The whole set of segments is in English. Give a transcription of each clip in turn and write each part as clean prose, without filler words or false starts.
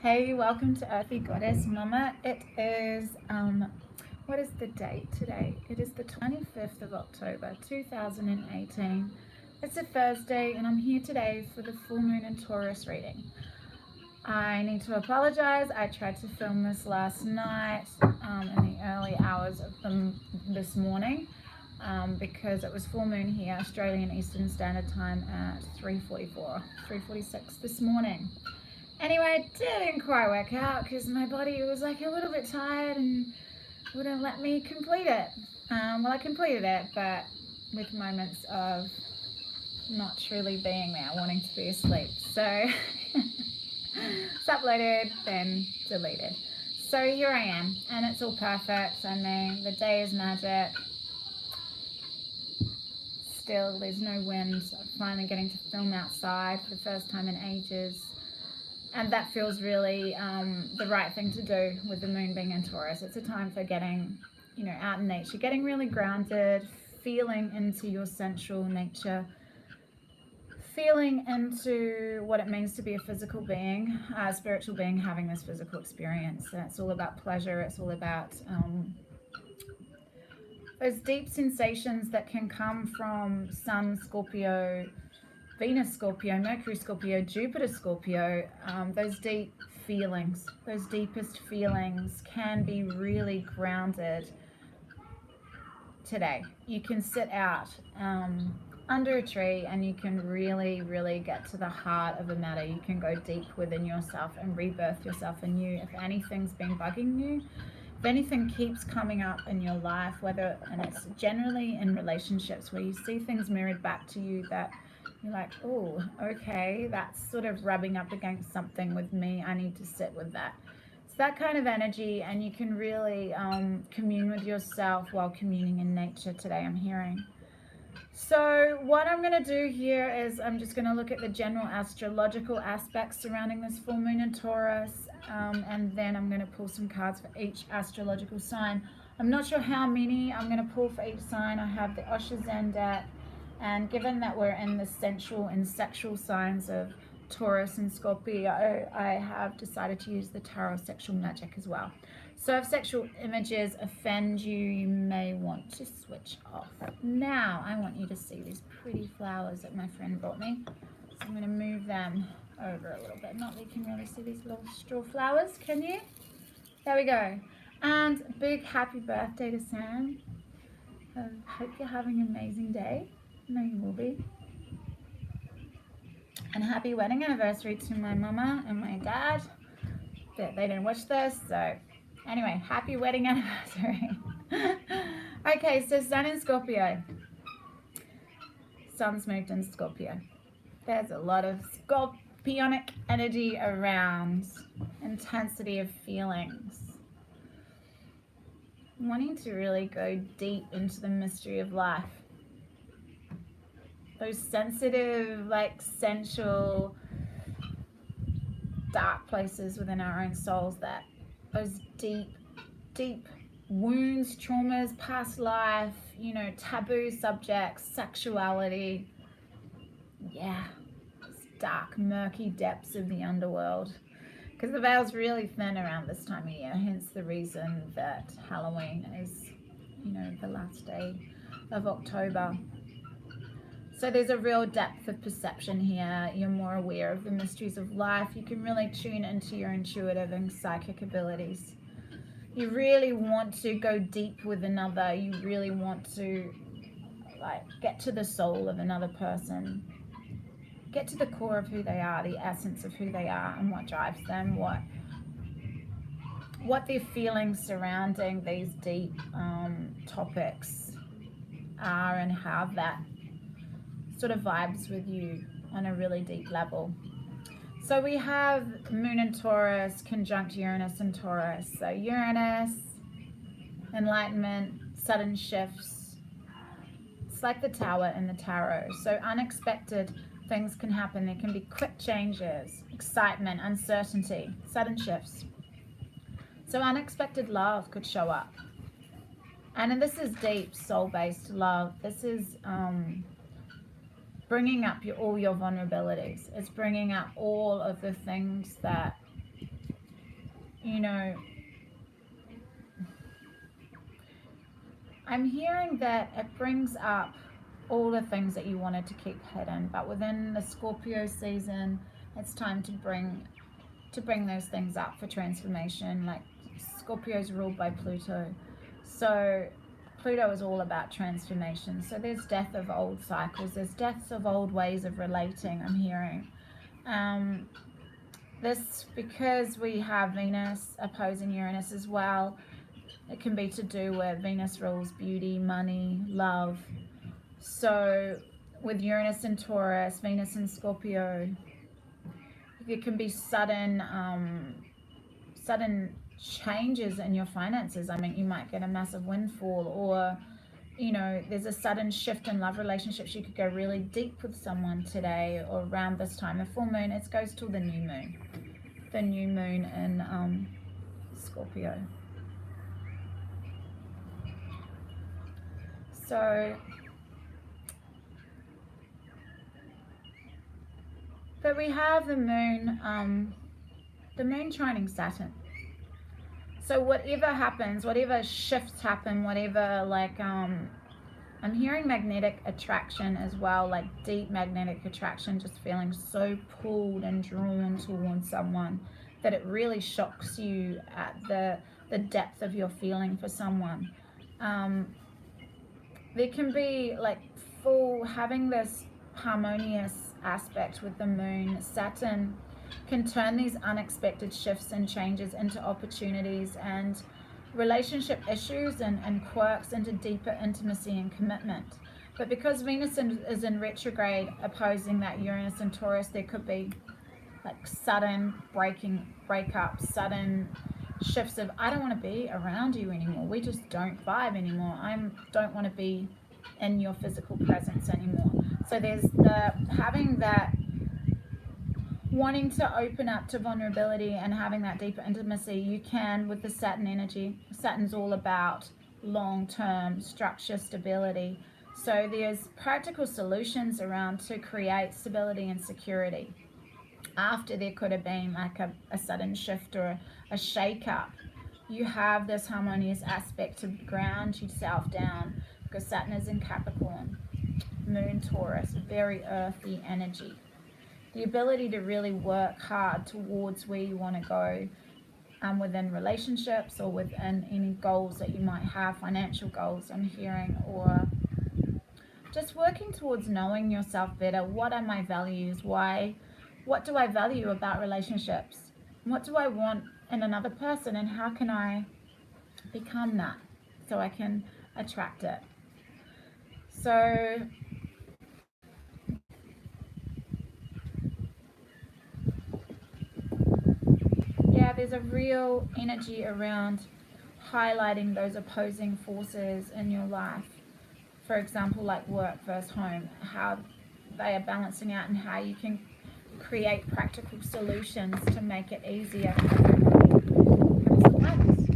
Hey, welcome to Earthy Goddess Mama. It is, what is the date today? It is the 25th of October, 2018. It's a Thursday, and I'm here today for the full moon in Taurus reading. I need to apologize. I tried to film this last night in the early hours of this morning because it was full moon here, Australian Eastern Standard Time at 3:46 this morning. Anyway, it didn't quite work out because my body was like a little bit tired and wouldn't let me complete it. Well, I completed it, but with moments of not truly being there, wanting to be asleep. So it's uploaded, then deleted. So here I am, and it's all perfect. I mean, the day is magic. Still, there's no wind. So I'm finally getting to film outside for the first time in ages. And that feels really the right thing to do with the moon being in Taurus. It's a time for getting, out in nature, getting really grounded, feeling into your sensual nature, feeling into what it means to be a physical being, a spiritual being having this physical experience. And it's all about pleasure. It's all about those deep sensations that can come from Sun, Scorpio, Venus Scorpio, Mercury Scorpio, Jupiter Scorpio. Those deep feelings, those deepest feelings can be really grounded today. You can sit out under a tree and you can really, really get to the heart of a matter. You can go deep within yourself and rebirth yourself anew. If anything's been bugging you, if anything keeps coming up in your life, and it's generally in relationships where you see things mirrored back to you that you're like, oh, okay, that's sort of rubbing up against something with me. I need to sit with that. It's that kind of energy, and you can really commune with yourself while communing in nature today, I'm hearing. So what I'm going to do here is I'm just going to look at the general astrological aspects surrounding this full moon in Taurus, and then I'm going to pull some cards for each astrological sign. I'm not sure how many I'm going to pull for each sign. I have the Osha Zen deck. And given that we're in the sensual and sexual signs of Taurus and Scorpio, I have decided to use the tarot sexual magic as well. So if sexual images offend you, you may want to switch off. Now, I want you to see these pretty flowers that my friend brought me. So I'm going to move them over a little bit. Not that you can really see these little straw flowers, can you? There we go. And big happy birthday to Sam. I hope you're having an amazing day. No, you will be. And happy wedding anniversary to my mama and my dad. They didn't watch this, so anyway, happy wedding anniversary. Okay, so Sun in Scorpio. Sun's moved in Scorpio. There's a lot of scorpionic energy around, intensity of feelings. Wanting to really go deep into the mystery of life. Those sensitive, sensual, dark places within our own souls, that those deep, deep wounds, traumas, past life, taboo subjects, sexuality. Yeah, dark, murky depths of the underworld. Because the veil's really thin around this time of year, hence the reason that Halloween is, the last day of October. So there's a real depth of perception here. You're more aware of the mysteries of life. You can really tune into your intuitive and psychic abilities. You really want to go deep with another. You really want to get to the soul of another person. Get to the core of who they are, the essence of who they are and what drives them, what their feelings surrounding these deep topics are, and how that sort of vibes with you on a really deep level. So we have Moon in Taurus conjunct Uranus in Taurus. So Uranus, enlightenment, sudden shifts. It's like the Tower in the tarot. So unexpected things can happen. There can be quick changes, excitement, uncertainty, sudden shifts. So unexpected love could show up. And this is deep soul-based love. This is bringing up all your vulnerabilities. It's bringing up all of the things that you know, I'm hearing that it brings up all the things that you wanted to keep hidden, but within the Scorpio season, it's time to bring those things up for transformation. Like, Scorpio's ruled by Pluto, so Pluto is all about transformation. So there's death of old cycles, there's deaths of old ways of relating, I'm hearing. This, because we have Venus opposing Uranus as well, it can be to do with Venus rules beauty, money, love. So with Uranus and Taurus, Venus and Scorpio, there can be sudden changes in your finances. I mean, you might get a massive windfall, or, you know, there's a sudden shift in love relationships. You could go really deep with someone today or around this time. The full moon, it goes till the new moon. The new moon in Scorpio. So, but we have the moon trining Saturn. So whatever happens, whatever shifts happen, whatever, like, I'm hearing magnetic attraction as well, like deep magnetic attraction, just feeling so pulled and drawn towards someone that it really shocks you at the depth of your feeling for someone. There can be like having this harmonious aspect with the moon. Saturn can turn these unexpected shifts and changes into opportunities, and relationship issues and quirks into deeper intimacy and commitment. But because Venus is in retrograde opposing that Uranus and Taurus, there could be like sudden breakups, sudden shifts of, I don't want to be around you anymore, we just don't vibe anymore, I don't want to be in your physical presence anymore. So there's having that, wanting to open up to vulnerability and having that deeper intimacy. You can, with the Saturn energy, Saturn's all about long-term structure, stability. So there's practical solutions around to create stability and security. After there could have been like a sudden shift or a shake-up, you have this harmonious aspect to ground yourself down, because Saturn is in Capricorn, Moon Taurus, very earthy energy. The ability to really work hard towards where you want to go within relationships or within any goals that you might have, financial goals I'm hearing, or just working towards knowing yourself better. What are my values? What do I value about relationships? What do I want in another person, and how can I become that so I can attract it? So yeah, there's a real energy around highlighting those opposing forces in your life. For example, like work versus home, how they are balancing out and how you can create practical solutions to make it easier for everybody.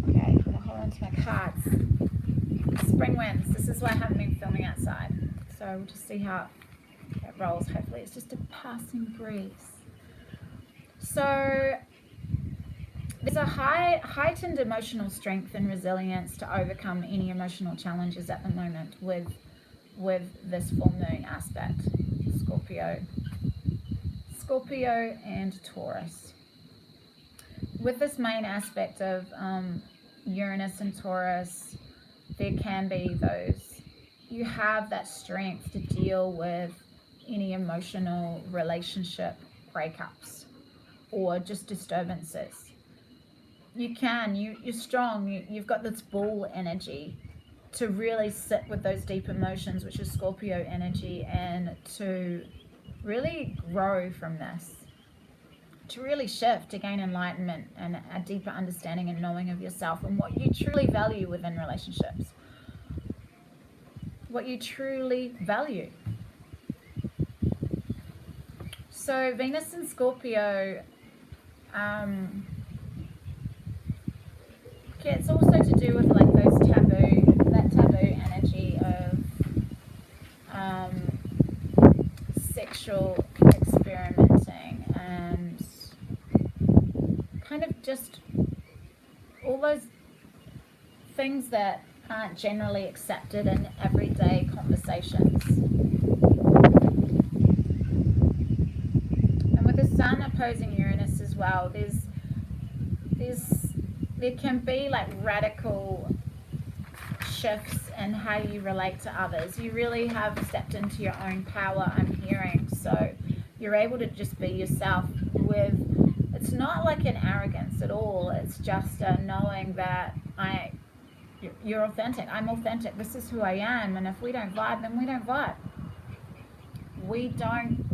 Okay, I'm gonna hold on to my cards. Spring winds. This is why I haven't been filming outside. So we'll just see how it rolls. Hopefully it's just a passing breeze. So there's a heightened emotional strength and resilience to overcome any emotional challenges at the moment with this full moon aspect. Scorpio and Taurus. With this main aspect of Uranus and Taurus, there can be those, you have that strength to deal with any emotional relationship breakups or just disturbances. You're strong, you've got this bull energy to really sit with those deep emotions, which is Scorpio energy, and to really grow from this, to really shift, to gain enlightenment and a deeper understanding and knowing of yourself and what you truly value within relationships, what you truly value. So Venus and Scorpio, it's also to do with like that taboo energy of sexual experimenting and kind of just all those things that aren't generally accepted in everyday conversations. And with the sun opposing Uranus as well, there can be like radical shifts in how you relate to others. You really have stepped into your own power, I'm hearing. So you're able to just be yourself with, it's not like an arrogance at all. It's just a knowing that you're authentic. I'm authentic. This is who I am. And if we don't vibe, then we don't vibe. We don't,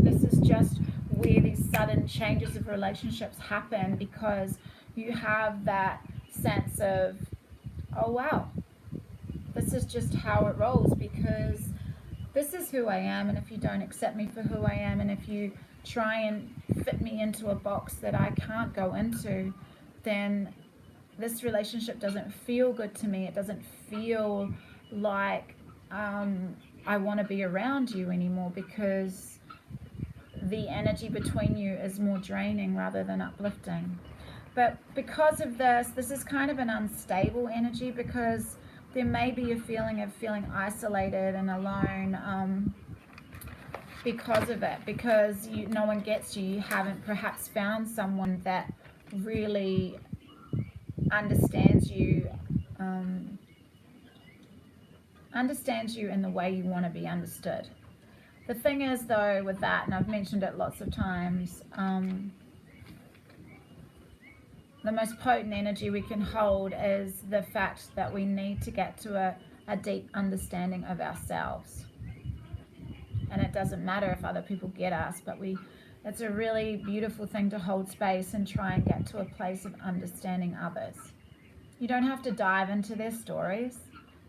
this is just where these sudden changes of relationships happen, because you have that sense of, oh wow, this is just how it rolls, because this is who I am, and if you don't accept me for who I am, and if you try and fit me into a box that I can't go into, then this relationship doesn't feel good to me. It doesn't feel like I want to be around you anymore, because the energy between you is more draining rather than uplifting. But because of this is kind of an unstable energy, because there may be a feeling of feeling isolated and alone because of it, because no one gets you. You haven't perhaps found someone that really understands you in the way you want to be understood. The thing is, though, with that, and I've mentioned it lots of times, the most potent energy we can hold is the fact that we need to get to a deep understanding of ourselves. And it doesn't matter if other people get us, but it's a really beautiful thing to hold space and try and get to a place of understanding others. You don't have to dive into their stories.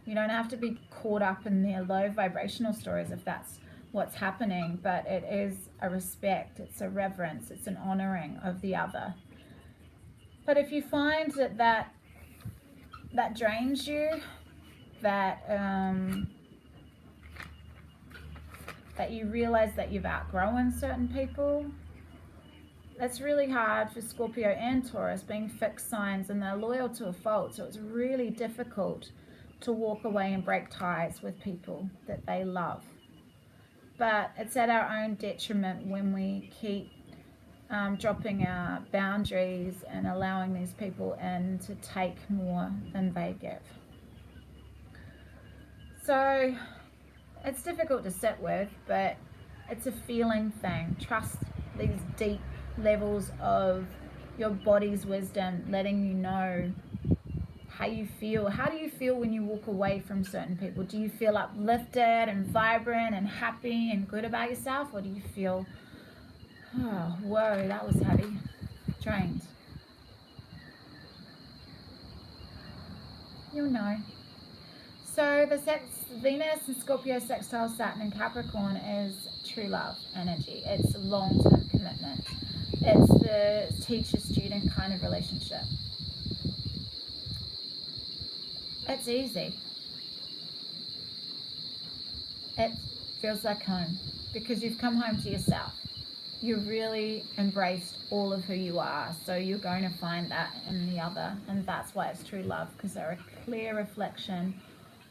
You don't have to be caught up in their low vibrational stories if that's what's happening, but it is a respect, it's a reverence, it's an honoring of the other. But if you find that drains you, that you realize that you've outgrown certain people, that's really hard for Scorpio and Taurus, being fixed signs, and they're loyal to a fault. So it's really difficult to walk away and break ties with people that they love. But it's at our own detriment when we keep dropping our boundaries and allowing these people in to take more than they give. So it's difficult to sit with, but it's a feeling thing. Trust these deep levels of your body's wisdom letting you know how you feel. How do you feel when you walk away from certain people? Do you feel uplifted and vibrant and happy and good about yourself? Or do you feel, oh, whoa, that was heavy, drained? You'll know. So the Venus and Scorpio sextile Saturn and Capricorn is true love energy. It's long-term commitment. It's the teacher-student kind of relationship. It's easy. It feels like home because you've come home to yourself. You really embraced all of who you are, so you're going to find that in the other, and that's why it's true love, because they're a clear reflection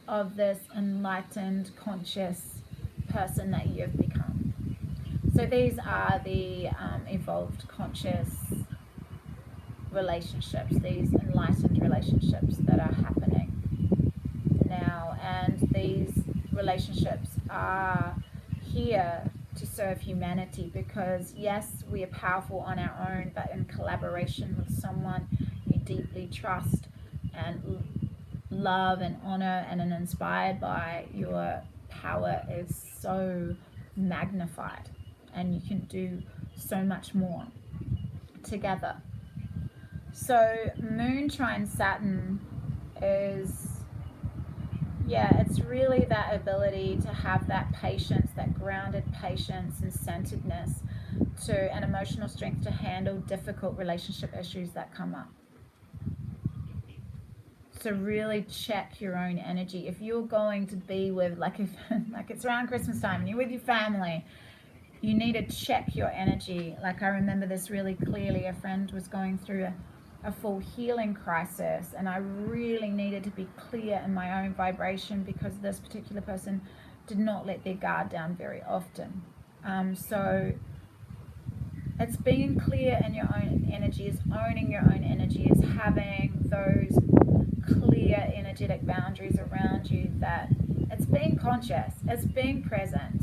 of this enlightened, conscious person that you've become. So these are the evolved, conscious relationships, these enlightened relationships that are happening now, and these relationships are here to serve humanity, because yes, we are powerful on our own, but in collaboration with someone you deeply trust and love and honor and are inspired by, your power is so magnified and you can do so much more together. So Moon trine Saturn is, it's really that ability to have that patience, that grounded patience and centeredness and emotional strength to handle difficult relationship issues that come up. So really check your own energy. If you're going to be with, like it's around Christmas time and you're with your family, you need to check your energy. Like I remember this really clearly. A friend was going through a full healing crisis, and I really needed to be clear in my own vibration because this particular person did not let their guard down very often. So it's being clear in your own energy, is owning your own energy, is having those clear energetic boundaries around you, that it's being conscious, it's being present,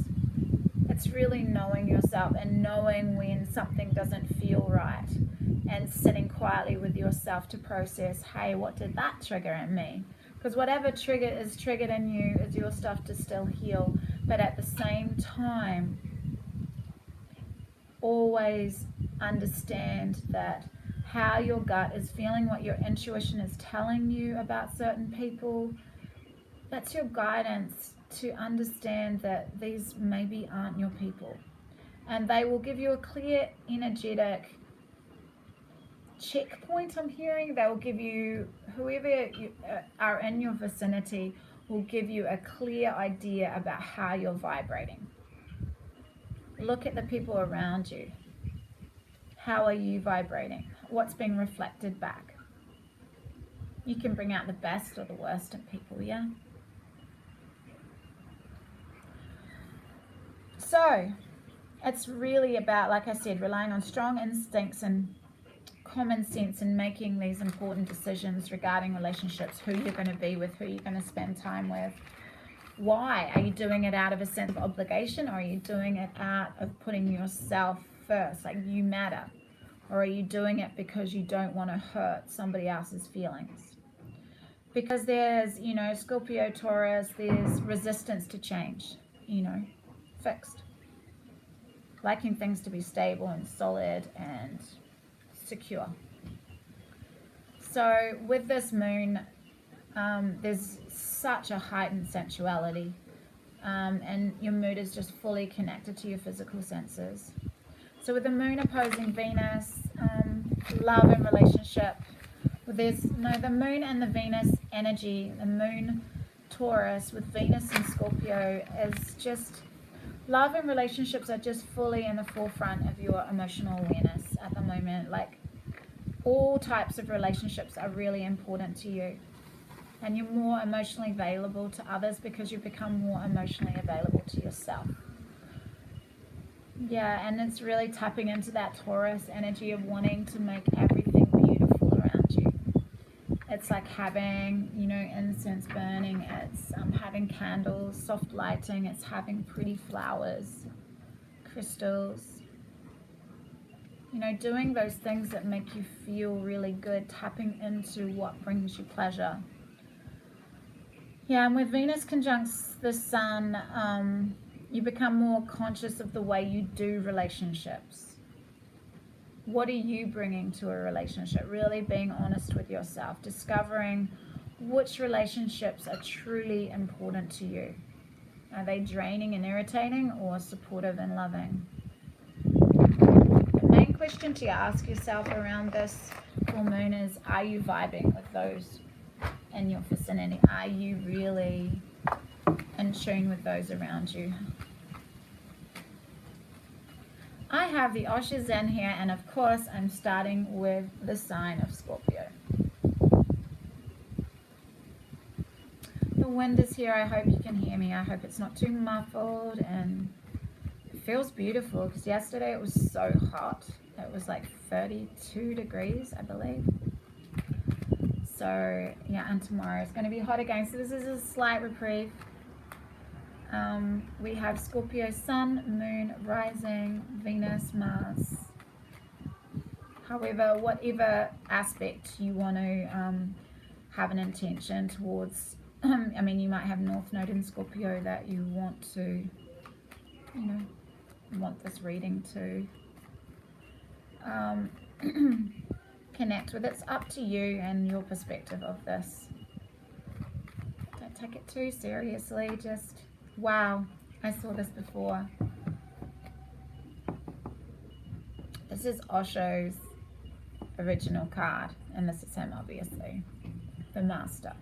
it's really knowing yourself and knowing when something doesn't feel right, and sitting quietly with yourself to process, hey, what did that trigger in me? Because whatever trigger is triggered in you is your stuff to still heal, but at the same time, always understand that how your gut is feeling, what your intuition is telling you about certain people, that's your guidance to understand that these maybe aren't your people. And they will give you a clear energetic checkpoint, I'm hearing. They will give you, whoever you are in your vicinity, will give you a clear idea about how you're vibrating. Look at the people around you. How are you vibrating? What's being reflected back? You can bring out the best or the worst in people, yeah? So, it's really about, like I said, relying on strong instincts and common sense in making these important decisions regarding relationships, who you're going to be with, who you're going to spend time with. Why? Are you doing it out of a sense of obligation, or are you doing it out of putting yourself first, like you matter? Or are you doing it because you don't want to hurt somebody else's feelings? Because there's, you know, Scorpio, Taurus, there's resistance to change, you know, fixed. Liking things to be stable and solid and secure. So with this moon, there's such a heightened sensuality, and your mood is just fully connected to your physical senses. So with the moon opposing Venus, love and relationship, the moon and the Venus energy, the moon Taurus with Venus and Scorpio, is just, love and relationships are just fully in the forefront of your emotional awareness at the moment. Like, all types of relationships are really important to you, and you're more emotionally available to others because you become more emotionally available to yourself. Yeah, and it's really tapping into that Taurus energy of wanting to make everything beautiful around you. It's like having, you know, incense burning, it's having candles, soft lighting, it's having pretty flowers, crystals, you know, doing those things that make you feel really good, tapping into what brings you pleasure. Yeah, and with Venus conjuncts the Sun, you become more conscious of the way you do relationships. What are you bringing to a relationship? Really being honest with yourself, discovering which relationships are truly important to you. Are they draining and irritating, or supportive and loving? The main question to ask yourself around this full moon is, are you vibing with those in your vicinity? Are you really in tune with those around you? I have the Oshas in here, and of course I'm starting with the sign of Scorpio. The wind is here. I hope you can hear me. I hope it's not too muffled, and it feels beautiful because yesterday it was so hot. It was like 32 degrees, I believe. So yeah, and tomorrow it's going to be hot again. So this is a slight reprieve. We have Scorpio Sun, Moon, Rising, Venus, Mars. However, whatever aspect you want to have an intention towards, I mean, you might have North Node in Scorpio that you want to, you know, want this reading to connect with. It's up to you and your perspective of this. Don't take it too seriously. Just, wow, I saw this before. This is Osho's original card, and this is him, obviously, the master.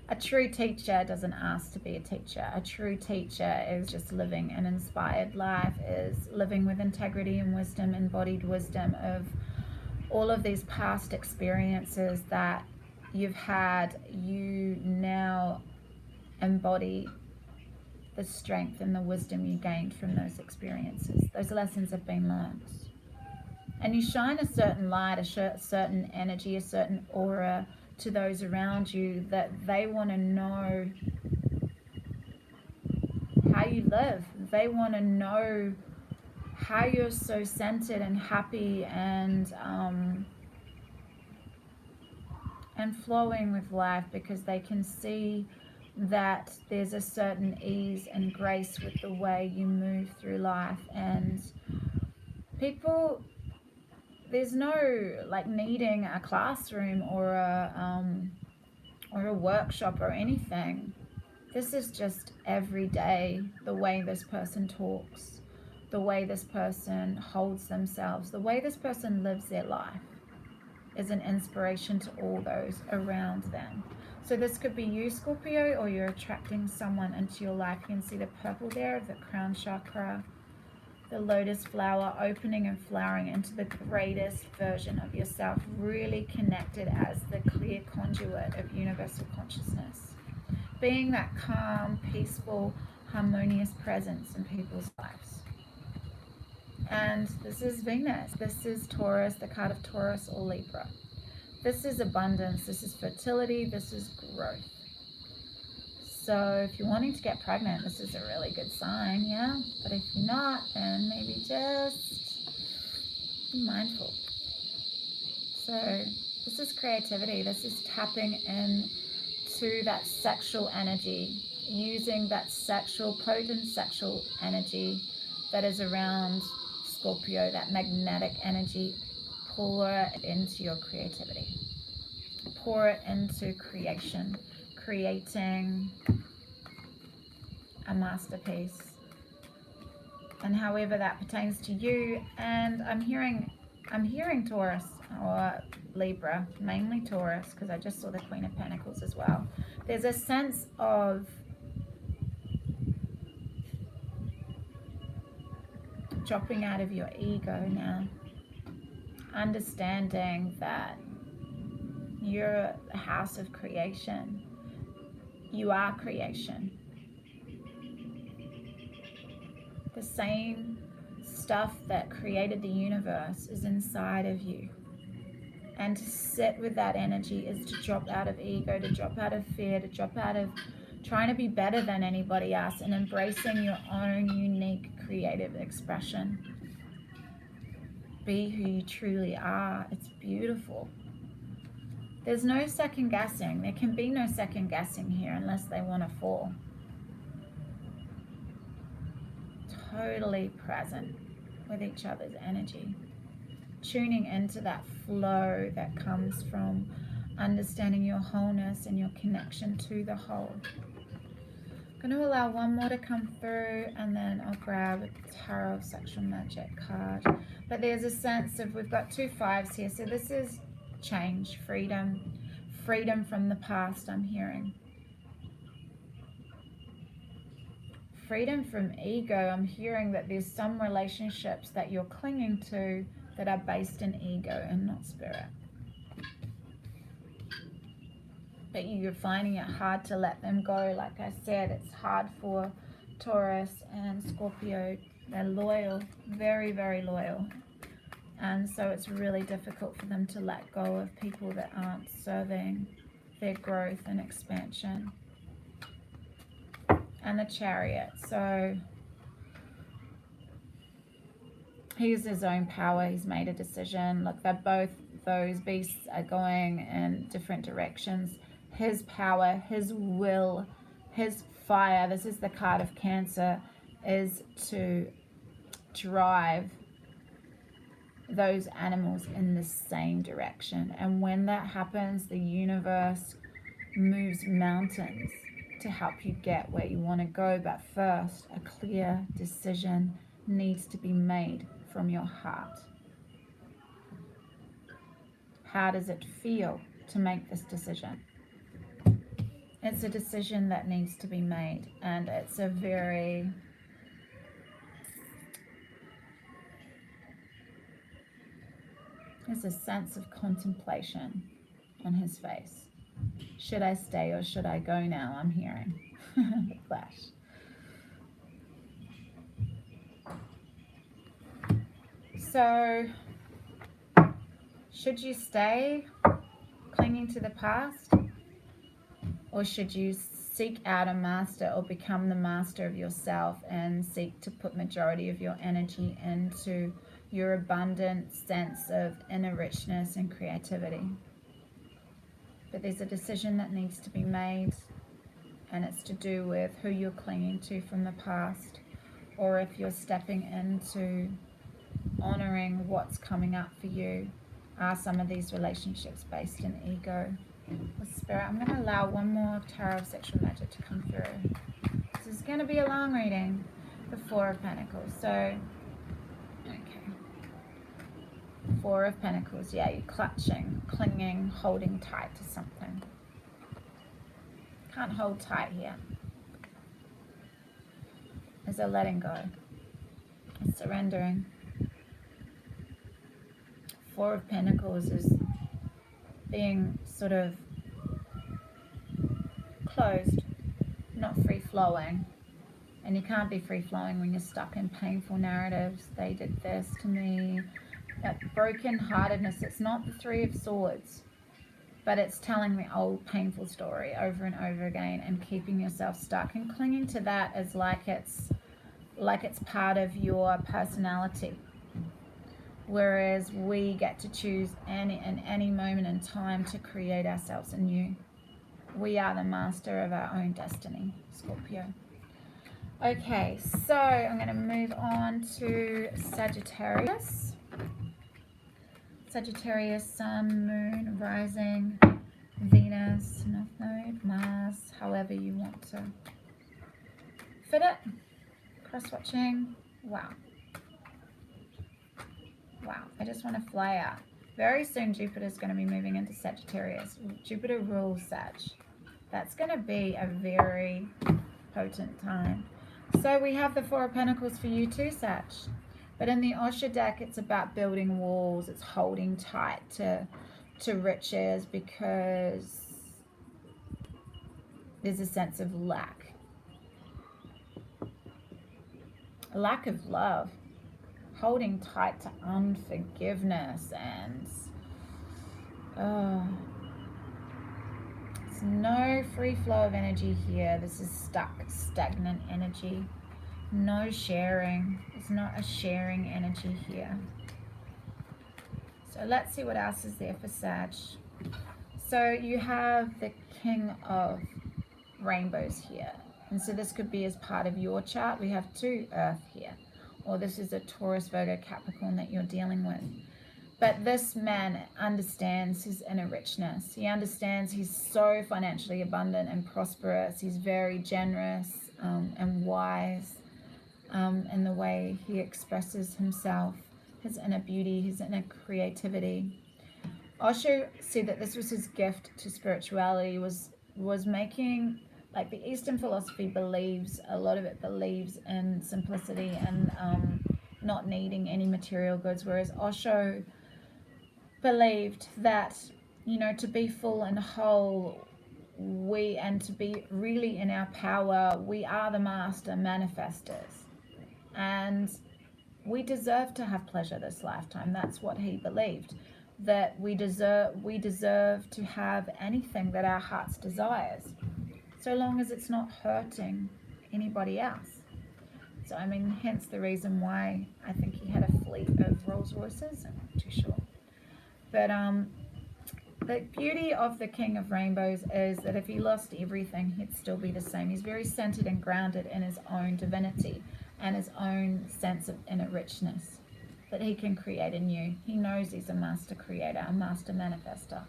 A true teacher doesn't ask to be a teacher. A true teacher is just living an inspired life, is living with integrity and wisdom, embodied wisdom of all of these past experiences that you've had, you now embody the strength and the wisdom you gained from those experiences. Those lessons have been learned. And you shine a certain light, a certain energy, a certain aura to those around you, that they want to know how you live. They want to know how you're so centered and happy and flowing with life, because they can see that there's a certain ease and grace with the way you move through life. And people, there's no like needing a classroom or a workshop or anything. This is just every day, the way this person talks, the way this person holds themselves, the way this person lives their life is an inspiration to all those around them. So this could be you, Scorpio, or you're attracting someone into your life. You can see the purple there of the crown chakra, the lotus flower opening and flowering into the greatest version of yourself, really connected as the clear conduit of universal consciousness. Being that calm, peaceful, harmonious presence in people's lives. And this is Venus. This is Taurus, the card of Taurus or Libra. This is abundance. This is fertility. This is growth. So if you're wanting to get pregnant, this is a really good sign, yeah? But if you're not, then maybe just be mindful. So this is creativity. This is tapping in to that sexual energy, using that sexual, potent sexual energy that is around Scorpio, that magnetic energy. Pour it into your creativity. Pour it into creation, creating a masterpiece. And however that pertains to you. And I'm hearing Taurus or Libra, mainly Taurus, because I just saw the Queen of Pentacles as well. There's a sense of dropping out of your ego now, understanding that you're a house of creation. You are creation. The same stuff that created the universe is inside of you. And to sit with that energy is to drop out of ego, to drop out of fear, to drop out of trying to be better than anybody else, and embracing your own unique creative expression. Be who you truly are. It's beautiful. There's no second guessing. There can be no second guessing here unless they want to fall. Totally present with each other's energy. Tuning into that flow that comes from understanding your wholeness and your connection to the whole. I'm going to allow one more to come through, and then I'll grab a Tarot of Sexual Magic card. But there's a sense of, we've got 2 5s here. So this is change, freedom, freedom from the past, I'm hearing. Freedom from ego. I'm hearing that there's some relationships that you're clinging to that are based in ego and not spirit. But you're finding it hard to let them go. Like I said, it's hard for Taurus and Scorpio. They're loyal, very, very loyal. And so it's really difficult for them to let go of people that aren't serving their growth and expansion. And the Chariot. So he's his own power. He's made a decision. Look, they're both, those beasts are going in different directions. His power, his will, his fire, this is the card of Cancer, is to drive those animals in the same direction. And when that happens, the universe moves mountains to help you get where you want to go. But first, a clear decision needs to be made from your heart. How does it feel to make this decision? It's a decision that needs to be made, and it's a very There's a sense of contemplation on his face. Should I stay or should I go now? I'm hearing. The flash. So, should you stay clinging to the past? Or should you seek out a master or become the master of yourself and seek to put majority of your energy into your abundant sense of inner richness and creativity? But there's a decision that needs to be made, and it's to do with who you're clinging to from the past, or if you're stepping into honoring what's coming up for you. Are some of these relationships based in ego or spirit? I'm going to allow one more tarot of sexual magic to come through. This is going to be a long reading. The Four of Pentacles. So, okay. Four of Pentacles. Yeah, you're clutching, clinging, holding tight to something. Can't hold tight here. There's a letting go. A surrendering. Four of Pentacles is being sort of closed, not free-flowing. And you can't be free-flowing when you're stuck in painful narratives. They did this to me. That broken-heartedness, it's not the Three of Swords, but it's telling the old painful story over and over again and keeping yourself stuck and clinging to that as like it's part of your personality. Whereas we get to choose in any moment in time to create ourselves anew. We are the master of our own destiny, Scorpio. Okay, so I'm going to move on to Sagittarius. Sagittarius, Sun, Moon, Rising, Venus, North Node, Mars, however you want to fit it. Cross-watching. Wow. Wow, I just want to fly out. Very soon Jupiter's going to be moving into Sagittarius. Jupiter rules Sag. That's going to be a very potent time. So we have the Four of Pentacles for you too, Sag. But in the Osha deck, it's about building walls. It's holding tight to riches because there's a sense of lack. A lack of love. Holding tight to unforgiveness and there's no free flow of energy here. This is stuck, stagnant energy. No sharing. There's not a sharing energy here. So let's see what else is there for Sag. So you have the King of Rainbows here. And so this could be as part of your chart. We have two Earth here. Or this is a Taurus, Virgo, Capricorn that you're dealing with. But this man understands his inner richness. He understands he's so financially abundant and prosperous. He's very generous and wise in the way he expresses himself, his inner beauty, his inner creativity. Osho said that this was his gift to spirituality, was making... Like the Eastern philosophy believes, a lot of it believes in simplicity and not needing any material goods, whereas Osho believed that, you know, to be full and whole, and to be really in our power, we are the master manifestors. And we deserve to have pleasure this lifetime. That's what he believed, that we deserve to have anything that our hearts desires, so long as it's not hurting anybody else. So, I mean, hence the reason why I think he had a fleet of Rolls Royces. I'm not too sure. But the beauty of the King of Rainbows is that if he lost everything, he'd still be the same. He's very centered and grounded in his own divinity and his own sense of inner richness that he can create anew. He knows he's a master creator, a master manifester.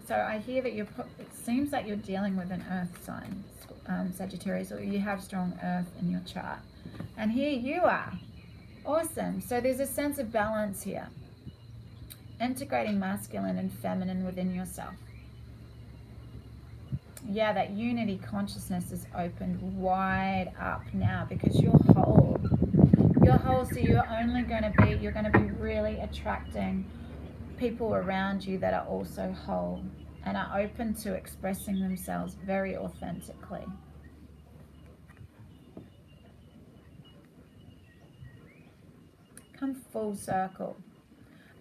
So I hear that it seems like you're dealing with an earth sign, Sagittarius, or you have strong earth in your chart. And here you are. Awesome. So there's a sense of balance here. Integrating masculine and feminine within yourself. Yeah, that unity consciousness is opened wide up now because you're whole. You're you're whole, so you're going to be really attracting people around you that are also whole and are open to expressing themselves very authentically. Come full circle.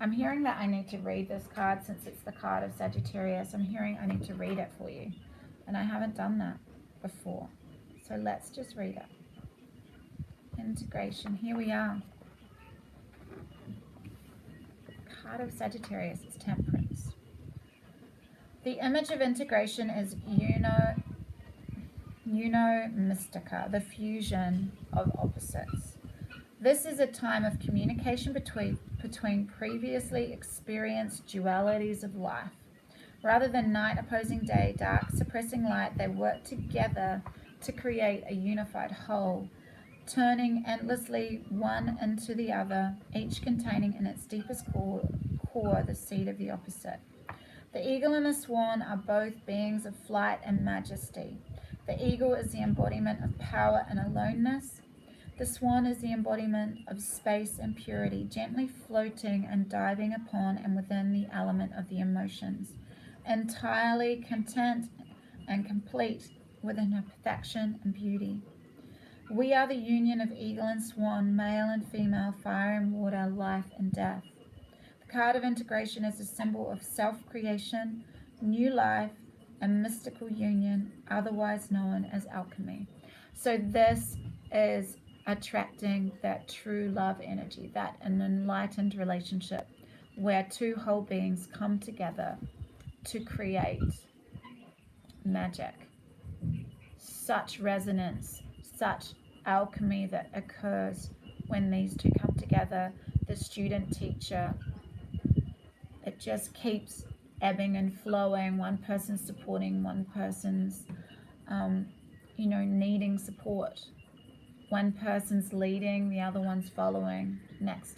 I'm hearing that I need to read this card since it's the card of Sagittarius. I'm hearing I need to read it for you. And I haven't done that before. So let's just read it. Integration. Here we are. Card of Sagittarius is Temperance. The image of integration is Mystica, the fusion of opposites. This is a time of communication between previously experienced dualities of life. Rather than night opposing day, dark suppressing light, they work together to create a unified whole, turning endlessly one into the other, each containing in its deepest core the seed of the opposite. The eagle and the swan are both beings of flight and majesty. The eagle is the embodiment of power and aloneness. The swan is the embodiment of space and purity, gently floating and diving upon and within the element of the emotions, entirely content and complete within her perfection and beauty. We are the union of eagle and swan, male and female, fire and water, life and death. The card of integration is a symbol of self-creation, new life, and mystical union, otherwise known as alchemy. So this is attracting that true love energy, that an enlightened relationship where two whole beings come together to create magic. Such resonance, such alchemy that occurs when these two come together, the student teacher. It just keeps ebbing and flowing, one person supporting one person's needing support. One person's leading, the other one's following. Next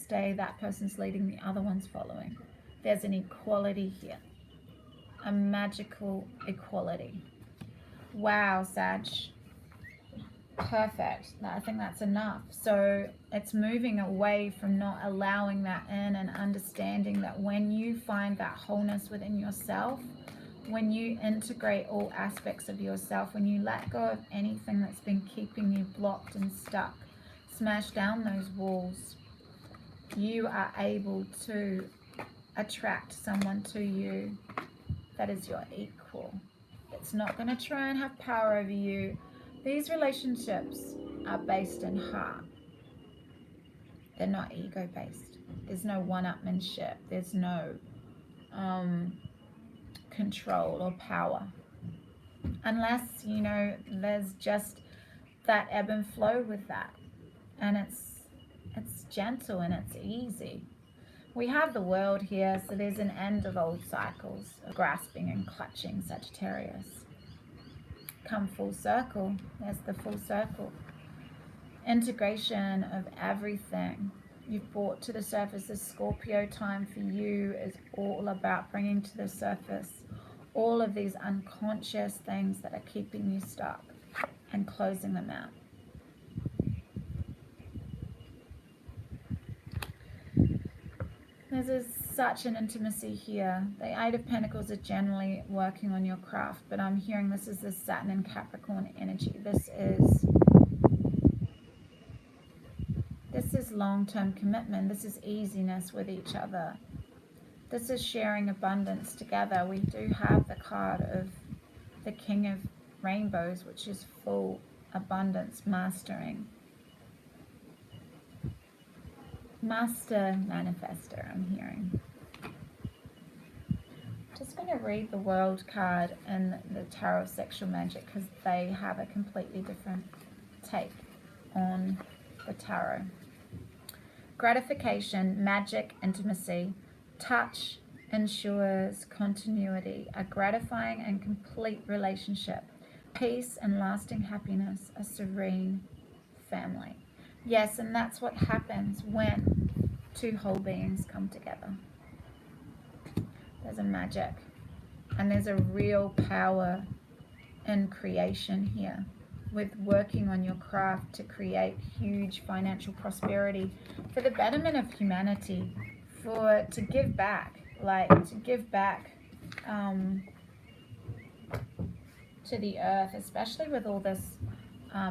day, that person's leading, the other one's following. There's an equality here, a magical equality. Wow, Sag. Perfect. I think that's enough. So it's moving away from not allowing that in and understanding that when you find that wholeness within yourself, when you integrate all aspects of yourself, when you let go of anything that's been keeping you blocked and stuck, smash down those walls, you are able to attract someone to you that is your equal. It's not going to try and have power over you. These relationships are based in heart. They're not ego-based. There's no one-upmanship. There's no control or power, unless there's just that ebb and flow with that, and it's gentle and it's easy. We have the world here, so there's an end of old cycles of grasping and clutching, Sagittarius. Come full circle. There's the full circle. Integration of everything you've brought to the surface. This Scorpio time for you is all about bringing to the surface all of these unconscious things that are keeping you stuck and closing them out. There's such an intimacy here. The Eight of Pentacles are generally working on your craft, but I'm hearing this is the Saturn and Capricorn energy. This is long-term commitment. This is easiness with each other. This is sharing abundance together. We do have the card of the King of Rainbows, which is full abundance, mastering. Master manifester, I'm hearing. Just going to read the World card and the Tarot of Sexual Magic because they have a completely different take on the tarot. Gratification, magic, intimacy. Touch ensures continuity, a gratifying and complete relationship, peace and lasting happiness, a serene family. Yes, and that's what happens when two whole beings come together. There's a magic, and there's a real power in creation here. with working on your craft to create huge financial prosperity for the betterment of humanity, to give back, to the earth, especially with all this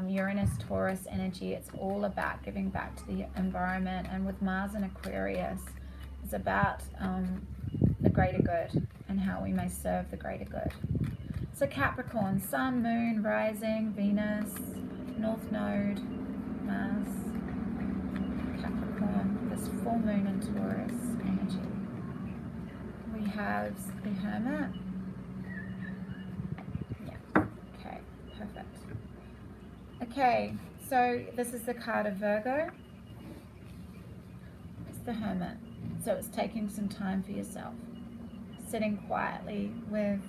Uranus Taurus energy. It's all about giving back to the environment, and with Mars and Aquarius, it's about the greater good and how we may serve the greater good. So Capricorn, Sun, Moon, Rising, Venus, North Node, Mars, Capricorn, this full moon in Taurus energy. We have the Hermit. Yeah, okay, perfect. Okay, so this is the card of Virgo. It's the Hermit. So it's taking some time for yourself, sitting quietly with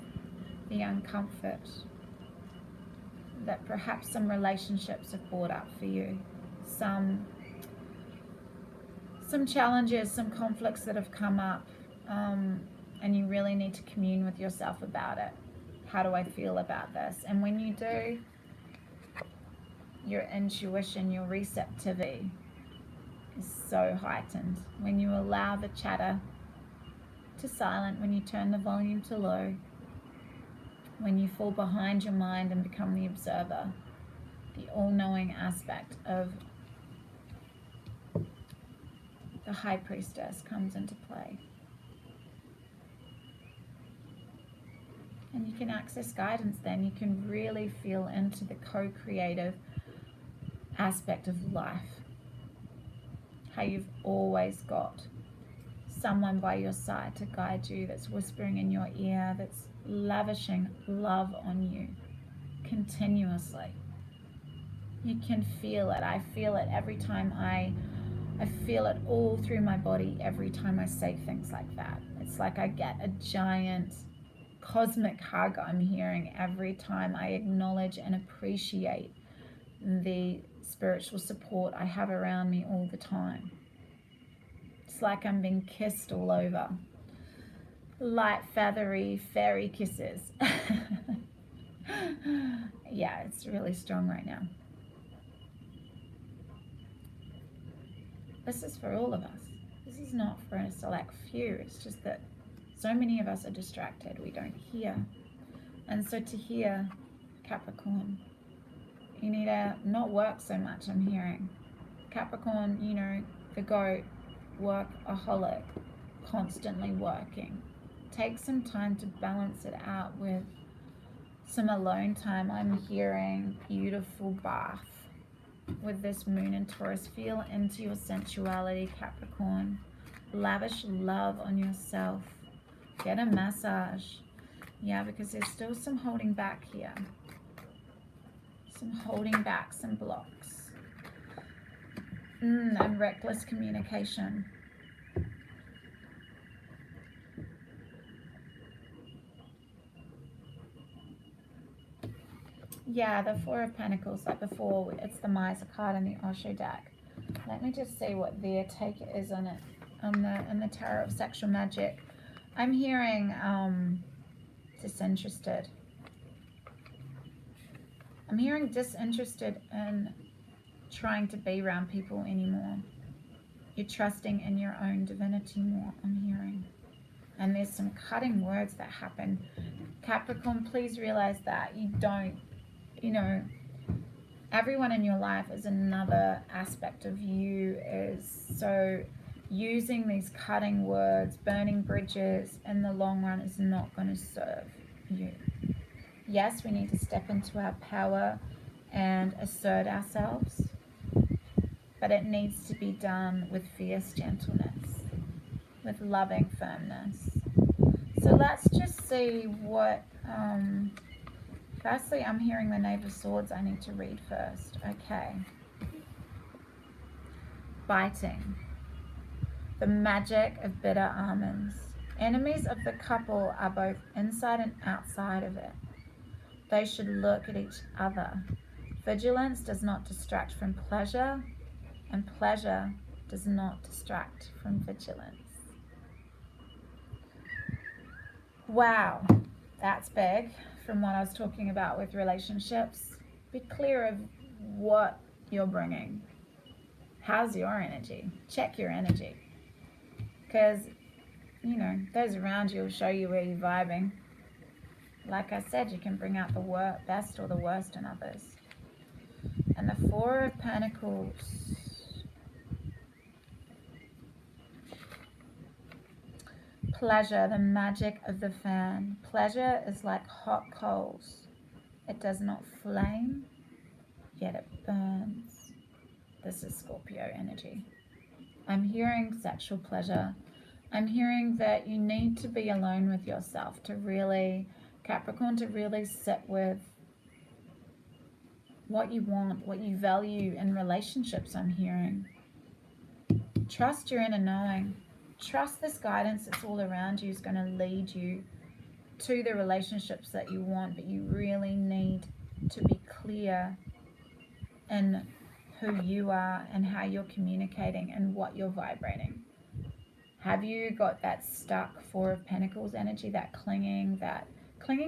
the uncomfort that perhaps some relationships have brought up for you, some challenges, some conflicts that have come up, and you really need to commune with yourself about it. How do I feel about this? And when you do, your intuition, your receptivity is so heightened. When you allow the chatter to silent, when you turn the volume to low, when you fall behind your mind and become the observer, the all-knowing aspect of the High Priestess comes into play. And you can access guidance then. You can really feel into the co-creative aspect of life. How you've always got someone by your side to guide you, that's whispering in your ear, that's lavishing love on you continuously. You can feel it. I feel it every time I feel it all through my body every time I say things like that. It's like I get a giant cosmic hug I'm hearing every time I acknowledge and appreciate the spiritual support I have around me all the time. It's like I'm being kissed all over. Light, feathery, fairy kisses. Yeah, it's really strong right now. This is for all of us. This is not for a select few. It's just that so many of us are distracted. We don't hear. And so to hear, Capricorn, you need to not work so much, I'm hearing. Capricorn, you know, the goat, workaholic, constantly working. Take some time to balance it out with some alone time. I'm hearing beautiful bath with this moon in Taurus. Feel into your sensuality, Capricorn. Lavish love on yourself. Get a massage. Yeah, because there's still some holding back here. Some holding back, some blocks. And reckless communication. Yeah, the Four of Pentacles, like before, it's the Miser card in the Osho deck. Let me just see what their take is on it, in the Tarot of Sexual Magic. I'm hearing disinterested. I'm hearing disinterested in trying to be around people anymore. You're trusting in your own divinity more, I'm hearing. And there's some cutting words that happen. Capricorn, please realize that you don't, you know, everyone in your life is another aspect of you. So using these cutting words, burning bridges, in the long run is not going to serve you. Yes, we need to step into our power and assert ourselves, but it needs to be done with fierce gentleness, with loving firmness. So let's just see what, firstly, I'm hearing the Knave of Swords. I need to read first. Okay. Biting. The magic of bitter almonds. Enemies of the couple are both inside and outside of it. They should look at each other. Vigilance does not distract from pleasure, and pleasure does not distract from vigilance. Wow, that's big from what I was talking about with relationships. Be clear of what you're bringing. How's your energy? Check your energy. Because, you know, those around you will show you where you're vibing. Like I said, you can bring out the best or the worst in others. And the Four of Pentacles. Pleasure, the magic of the fan. Pleasure is like hot coals. It does not flame, yet it burns. This is Scorpio energy. I'm hearing sexual pleasure. I'm hearing that you need to be alone with yourself to really, Capricorn, to really sit with what you want, what you value in relationships, I'm hearing. Trust your inner knowing. Trust this guidance that's all around you is going to lead you to the relationships that you want, but you really need to be clear in who you are and how you're communicating and what you're vibrating. Have you got that stuck Four of Pentacles energy, that clinging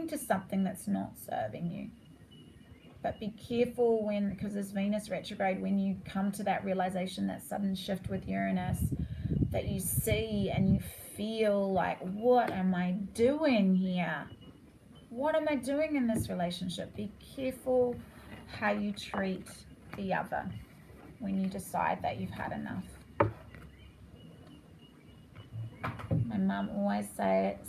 to something that's not serving you? But be careful because there's Venus retrograde, when you come to that realization, that sudden shift with Uranus, that you see and you feel like, what am I doing here? What am I doing in this relationship? Be careful how you treat the other when you decide that you've had enough. My mum always said,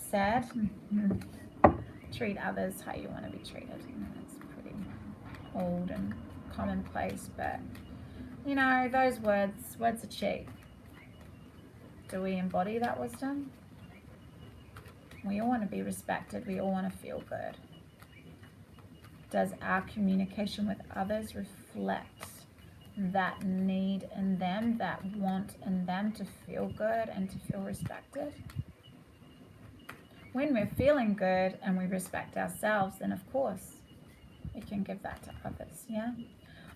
treat others how you want to be treated. You know, it's pretty old and commonplace, but you know, those words are cheap. Do we embody that wisdom? We all want to be respected. We all want to feel good. Does our communication with others reflect that need in them, that want in them to feel good and to feel respected? When we're feeling good and we respect ourselves, then of course we can give that to others, yeah?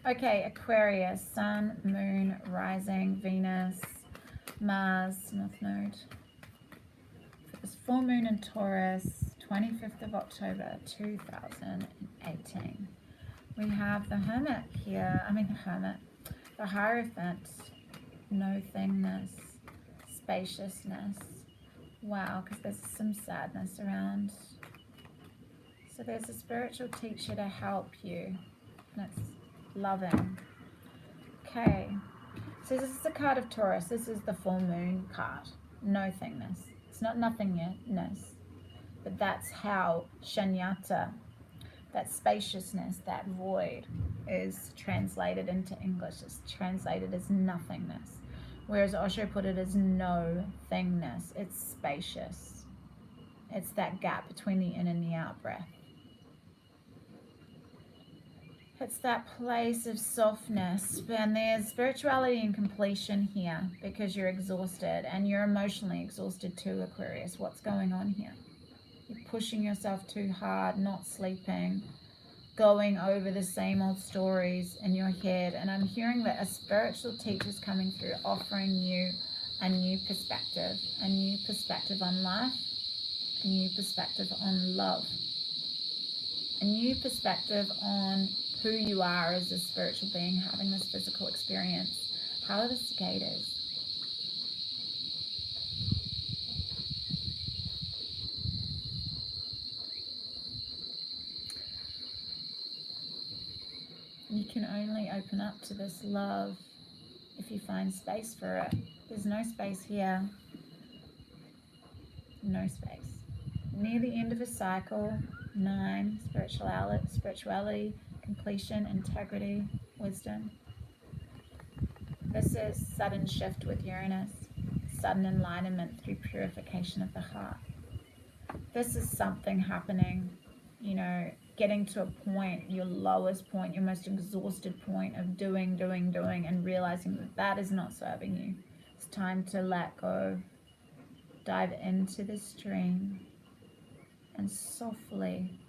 Okay, Aquarius, Sun, Moon, Rising, Venus, Mars, North Node. For this full moon in Taurus, 25th of October, 2018. We have the Hermit here, the Hierophant, no thingness, spaciousness. Wow, because there's some sadness around. So there's a spiritual teacher to help you, and it's loving. Okay, so this is the card of Taurus. This is the full moon card. No thingness. It's not nothingness, but that's how Shunyata, that spaciousness, that void, is translated into English. It's translated as nothingness, whereas Osho put it as no thingness. It's spacious. It's that gap between the in and the out breath. It's that place of softness, and there's spirituality and completion here because you're exhausted, and you're emotionally exhausted too, Aquarius. What's going on here? You're pushing yourself too hard, not sleeping, going over the same old stories in your head. And I'm hearing that a spiritual teacher is coming through, offering you a new perspective on life, a new perspective on love, a new perspective on who you are as a spiritual being having this physical experience. How are the cicadas? You can only open up to this love if you find space for it. There's no space here. No space. Near the end of a cycle, 9, spirituality, completion, integrity, wisdom. This is sudden shift with Uranus, sudden enlightenment through purification of the heart. This is something happening, you know, getting to a point, your lowest point, your most exhausted point of doing, and realizing that that is not serving you. It's time to let go, dive into the stream, and softly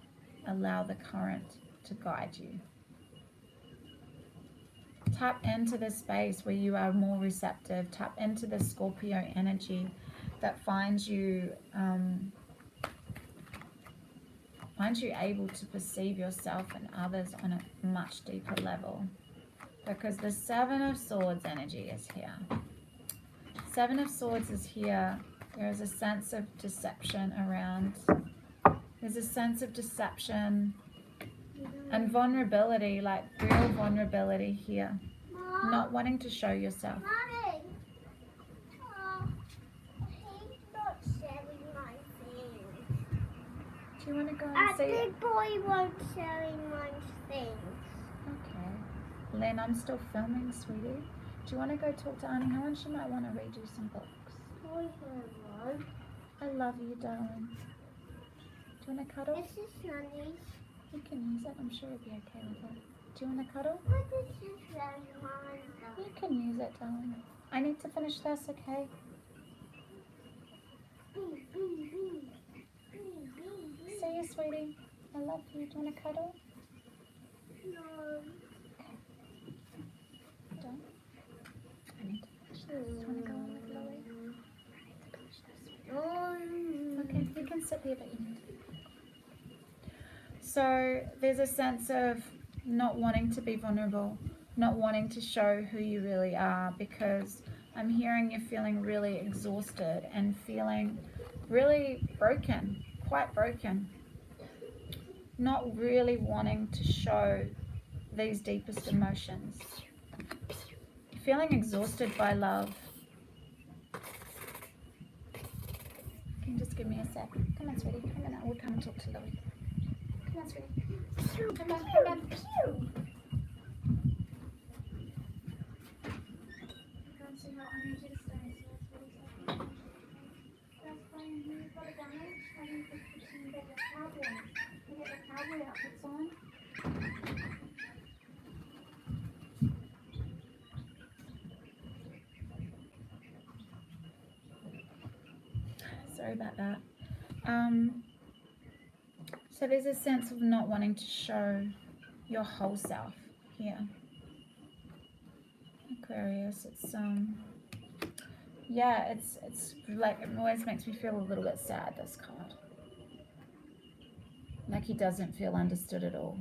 allow the current to guide you. Tap into this space where you are more receptive. Tap into the Scorpio energy that finds you Aren't you able to perceive yourself and others on a much deeper level? Because the Seven of Swords energy is here. Seven of Swords is here. There is a sense of deception around. There's a sense of deception and vulnerability, like real vulnerability here. Mom, Not wanting to show yourself. Mommy, he's not sharing my things. Do you want to go and A see it? big boy won't sharing my things. Okay. Len, I'm still filming, sweetie. Do you want to go talk to Auntie Helen? She might want to read you some books. I love you, darling. Do you want to cuddle? This is Sunny's. You can use it. I'm sure you'll be okay with it. Do you want to cuddle? What is this one? You can use it, darling. I need to finish this, okay? See you, sweetie. I love you. Do you want to cuddle? No. Don't. I need to finish this. Do you want to go on with Lily? I need to finish this. Okay, you can sit here, but you need to. So there's a sense of not wanting to be vulnerable, not wanting to show who you really are, because I'm hearing you're feeling really exhausted and feeling really broken, quite broken. Not really wanting to show these deepest emotions. Feeling exhausted by love. Can you just give me a sec? Come on, sweetie. Come on, we'll come and talk to Lily. Come on, sweetie. Come on, come on. Can't see how energy stays. That's fine. You've got a damage. I need to put some bigger cowboy. You get the cowboy outfits on. Sorry about that. So there's a sense of not wanting to show your whole self here. Aquarius, it's yeah, it's like, it always makes me feel a little bit sad, this card. Like he doesn't feel understood at all.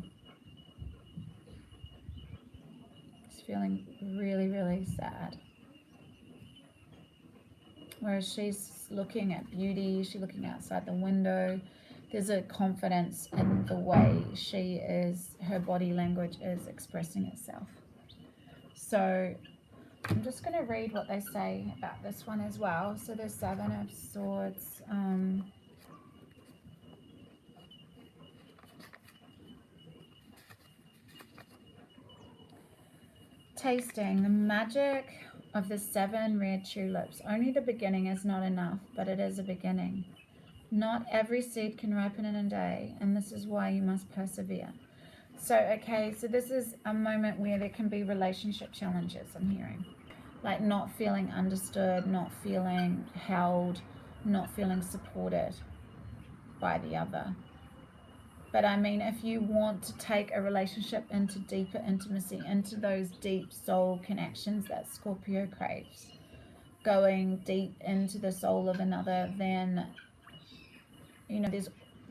He's feeling really, really sad. Whereas she's looking at beauty, she's looking outside the window. There's a confidence in the way she is, her body language is expressing itself. So I'm just going to read what they say about this one as well. So the Seven of Swords. Tasting the magic of the 7 red tulips. Only the beginning is not enough, but it is a beginning. Not every seed can ripen in a day, and this is why you must persevere. So, okay, so this is a moment where there can be relationship challenges, I'm hearing. Like not feeling understood, not feeling held, not feeling supported by the other. But I mean, if you want to take a relationship into deeper intimacy, into those deep soul connections that Scorpio craves, going deep into the soul of another, then, you know,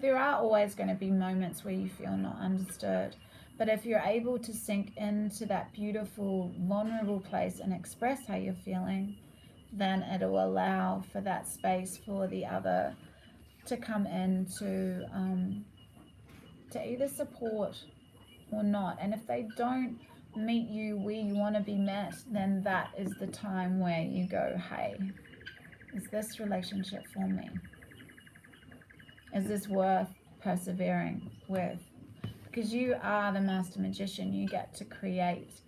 there are always going to be moments where you feel not understood. But if you're able to sink into that beautiful, vulnerable place and express how you're feeling, then it'll allow for that space for the other to come in to either support or not. And if they don't meet you where you want to be met, then that is the time where you go, hey, is this relationship for me? Is this worth persevering with? Because you are the master magician. You get to create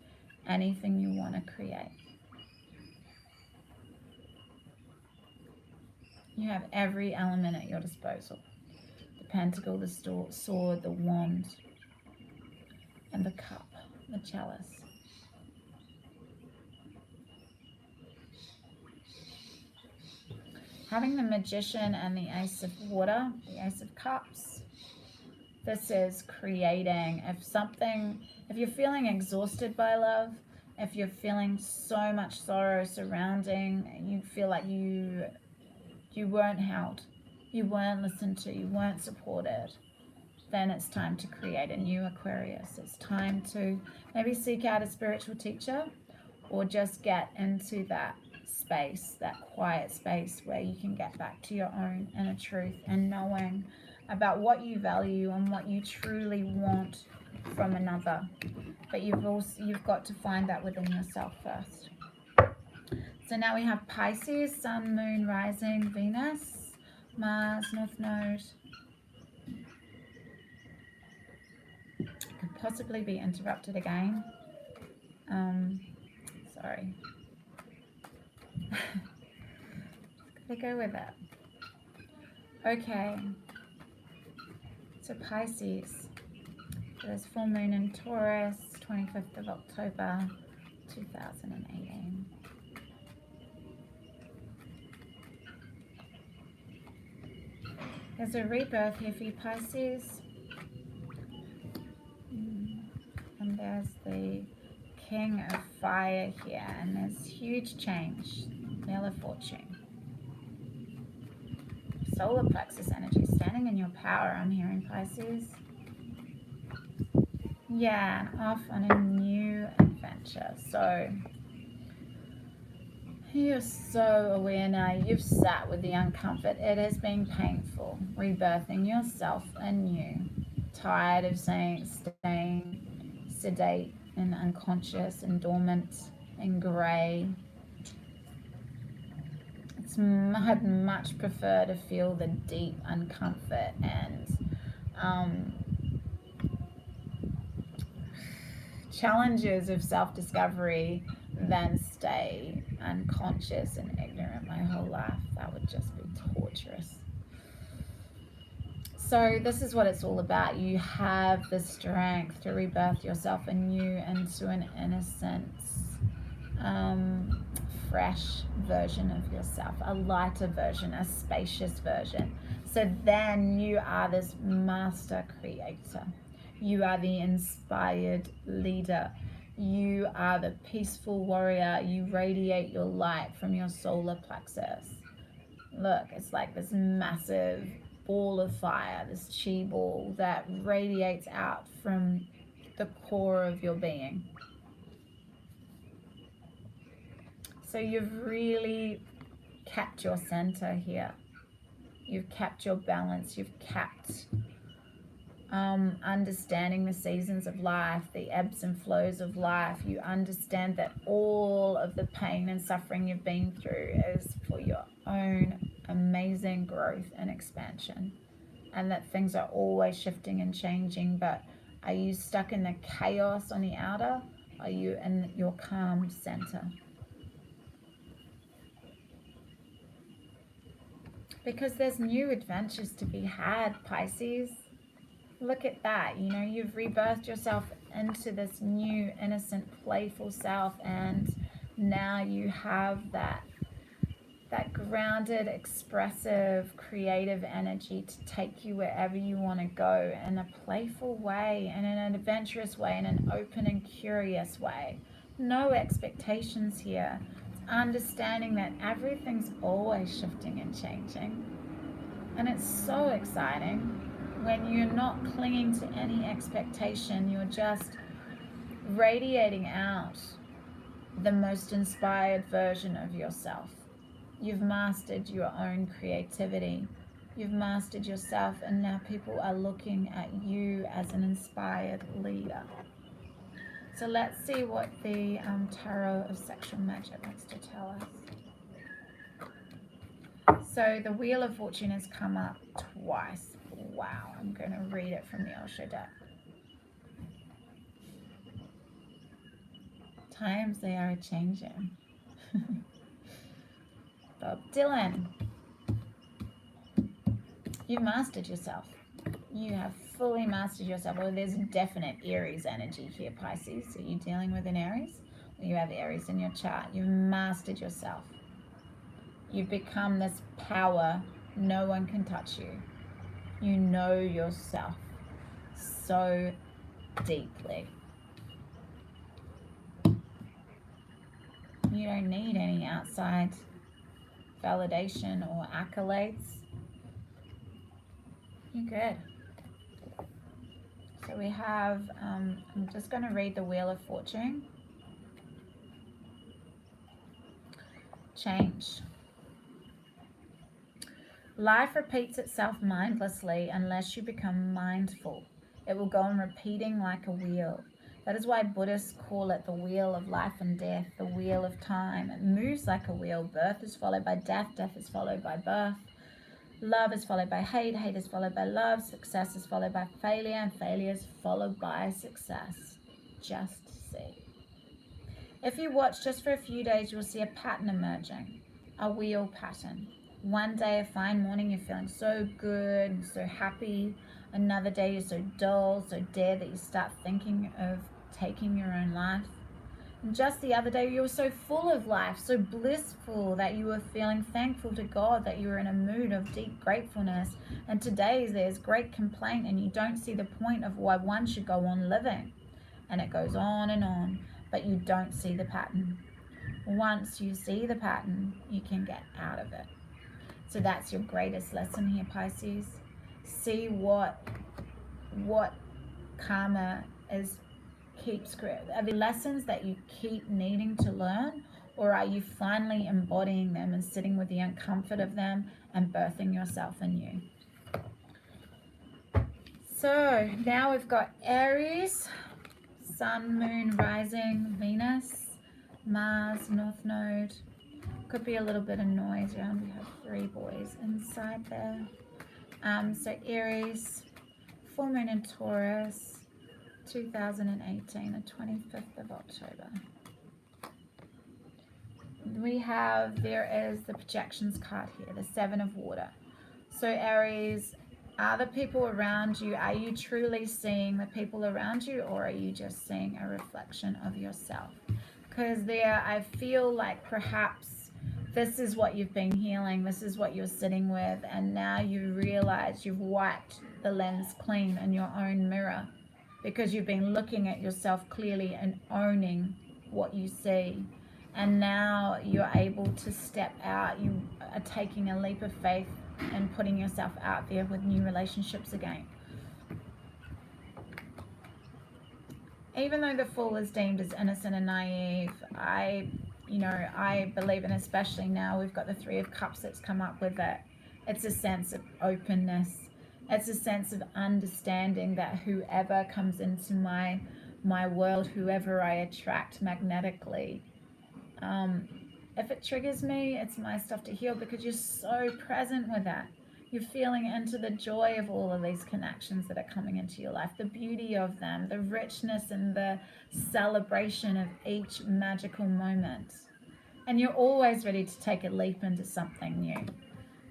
anything you want to create. You have every element at your disposal. The pentacle, the sword, the wand, and the cup, the chalice. Having the magician and the ace of water, the ace of cups, this is creating. If you're feeling exhausted by love, if you're feeling so much sorrow surrounding, you feel like you weren't held, you weren't listened to, you weren't supported, then it's time to create a new Aquarius. It's time to maybe seek out a spiritual teacher, or just get into that space, that quiet space where you can get back to your own inner truth and knowing about what you value and what you truly want from another. But you've got to find that within yourself first. So now we have Pisces, Sun, Moon, Rising, Venus, Mars, North Node. Could possibly be interrupted again. Sorry. Gotta go with it. Okay. So Pisces. There's full moon in Taurus, 25th of October, 2018. There's a rebirth here for you, Pisces. And there's the King of Fire here, and there's huge change. Wheel of Fortune. Solar plexus energy, standing in your power, I'm hearing, Pisces. Yeah, and off on a new adventure. So you're so aware now. You've sat with the uncomfort. It has been painful. Rebirthing yourself anew. Tired of staying sedate and unconscious and dormant and grey. I'd much prefer to feel the deep uncomfort and challenges of self-discovery than stay unconscious and ignorant my whole life. That would just be torturous. So this is what it's all about. You have the strength to rebirth yourself anew into an innocent, fresh version of yourself, a lighter version, a spacious version. So then you are this master creator. You are the inspired leader. You are the peaceful warrior. You radiate your light from your solar plexus. Look, it's like this massive ball of fire, this chi ball that radiates out from the core of your being. So you've really kept your center here. You've kept your balance. You've kept understanding the seasons of life, the ebbs and flows of life. You understand that all of the pain and suffering you've been through is for your own amazing growth and expansion, and that things are always shifting and changing. But are you stuck in the chaos on the outer? Are you in your calm center? Because there's new adventures to be had, Pisces. Look at that. You know, you've rebirthed yourself into this new, innocent, playful self, and now you have that grounded, expressive, creative energy to take you wherever you want to go in a playful way, and in an adventurous way, in an open and curious way. No expectations here. Understanding that everything's always shifting and changing. And it's so exciting when you're not clinging to any expectation. You're just radiating out the most inspired version of yourself. You've mastered your own creativity. You've mastered yourself, and now people are looking at you as an inspired leader. So let's see what the Tarot of Sexual Magic wants to tell us. So the Wheel of Fortune has come up twice. Wow, I'm going to read it from the Osho deck. Times they are a-changing. Bob Dylan, you've mastered yourself. You have fully mastered yourself. Well, there's definite Aries energy here, Pisces. So you're dealing with an Aries, or you have Aries in your chart. You've mastered yourself. You've become this power. No one can touch you. You know yourself so deeply. You don't need any outside validation or accolades. You're good. So we have, I'm just going to read the Wheel of Fortune. Change. Life repeats itself mindlessly unless you become mindful. It will go on repeating like a wheel. That is why Buddhists call it the wheel of life and death, the wheel of time. It moves like a wheel. Birth is followed by death, death is followed by birth. Love is followed by hate, hate is followed by love, success is followed by failure, and failure is followed by success. Just see. If you watch just for a few days, you'll see a pattern emerging, a wheel pattern. One day, a fine morning, you're feeling so good and so happy. Another day, you're so dull, so dead that you start thinking of taking your own life. And just the other day, you were so full of life, so blissful that you were feeling thankful to God that you were in a mood of deep gratefulness. And today, there's great complaint and you don't see the point of why one should go on living. And it goes on, but you don't see the pattern. Once you see the pattern, you can get out of it. So that's your greatest lesson here, Pisces. See what karma keeps. Are the lessons that you keep needing to learn, or are you finally embodying them and sitting with the uncomfort of them and birthing yourself anew? So now we've got Aries, Sun, Moon, Rising, Venus, Mars, North Node. Could be a little bit of noise around. We have 3 boys inside there. So Aries, full moon in Taurus, 2018, the 25th of October. There is the projections card here, the 7 of water. So Aries, are the people around you, are you truly seeing the people around you, or are you just seeing a reflection of yourself? Because I feel like perhaps this is what you've been healing, this is what you're sitting with, and now you realize you've wiped the lens clean in your own mirror because you've been looking at yourself clearly and owning what you see. And now you're able to step out. You are taking a leap of faith and putting yourself out there with new relationships again. Even though the Fool is deemed as innocent and naive, I believe, and especially now we've got the 3 of Cups that's come up with it. It's a sense of openness. It's a sense of understanding that whoever comes into my world, whoever I attract magnetically, if it triggers me, it's my stuff to heal, because you're so present with that. You're feeling into the joy of all of these connections that are coming into your life, the beauty of them, the richness and the celebration of each magical moment. And you're always ready to take a leap into something new.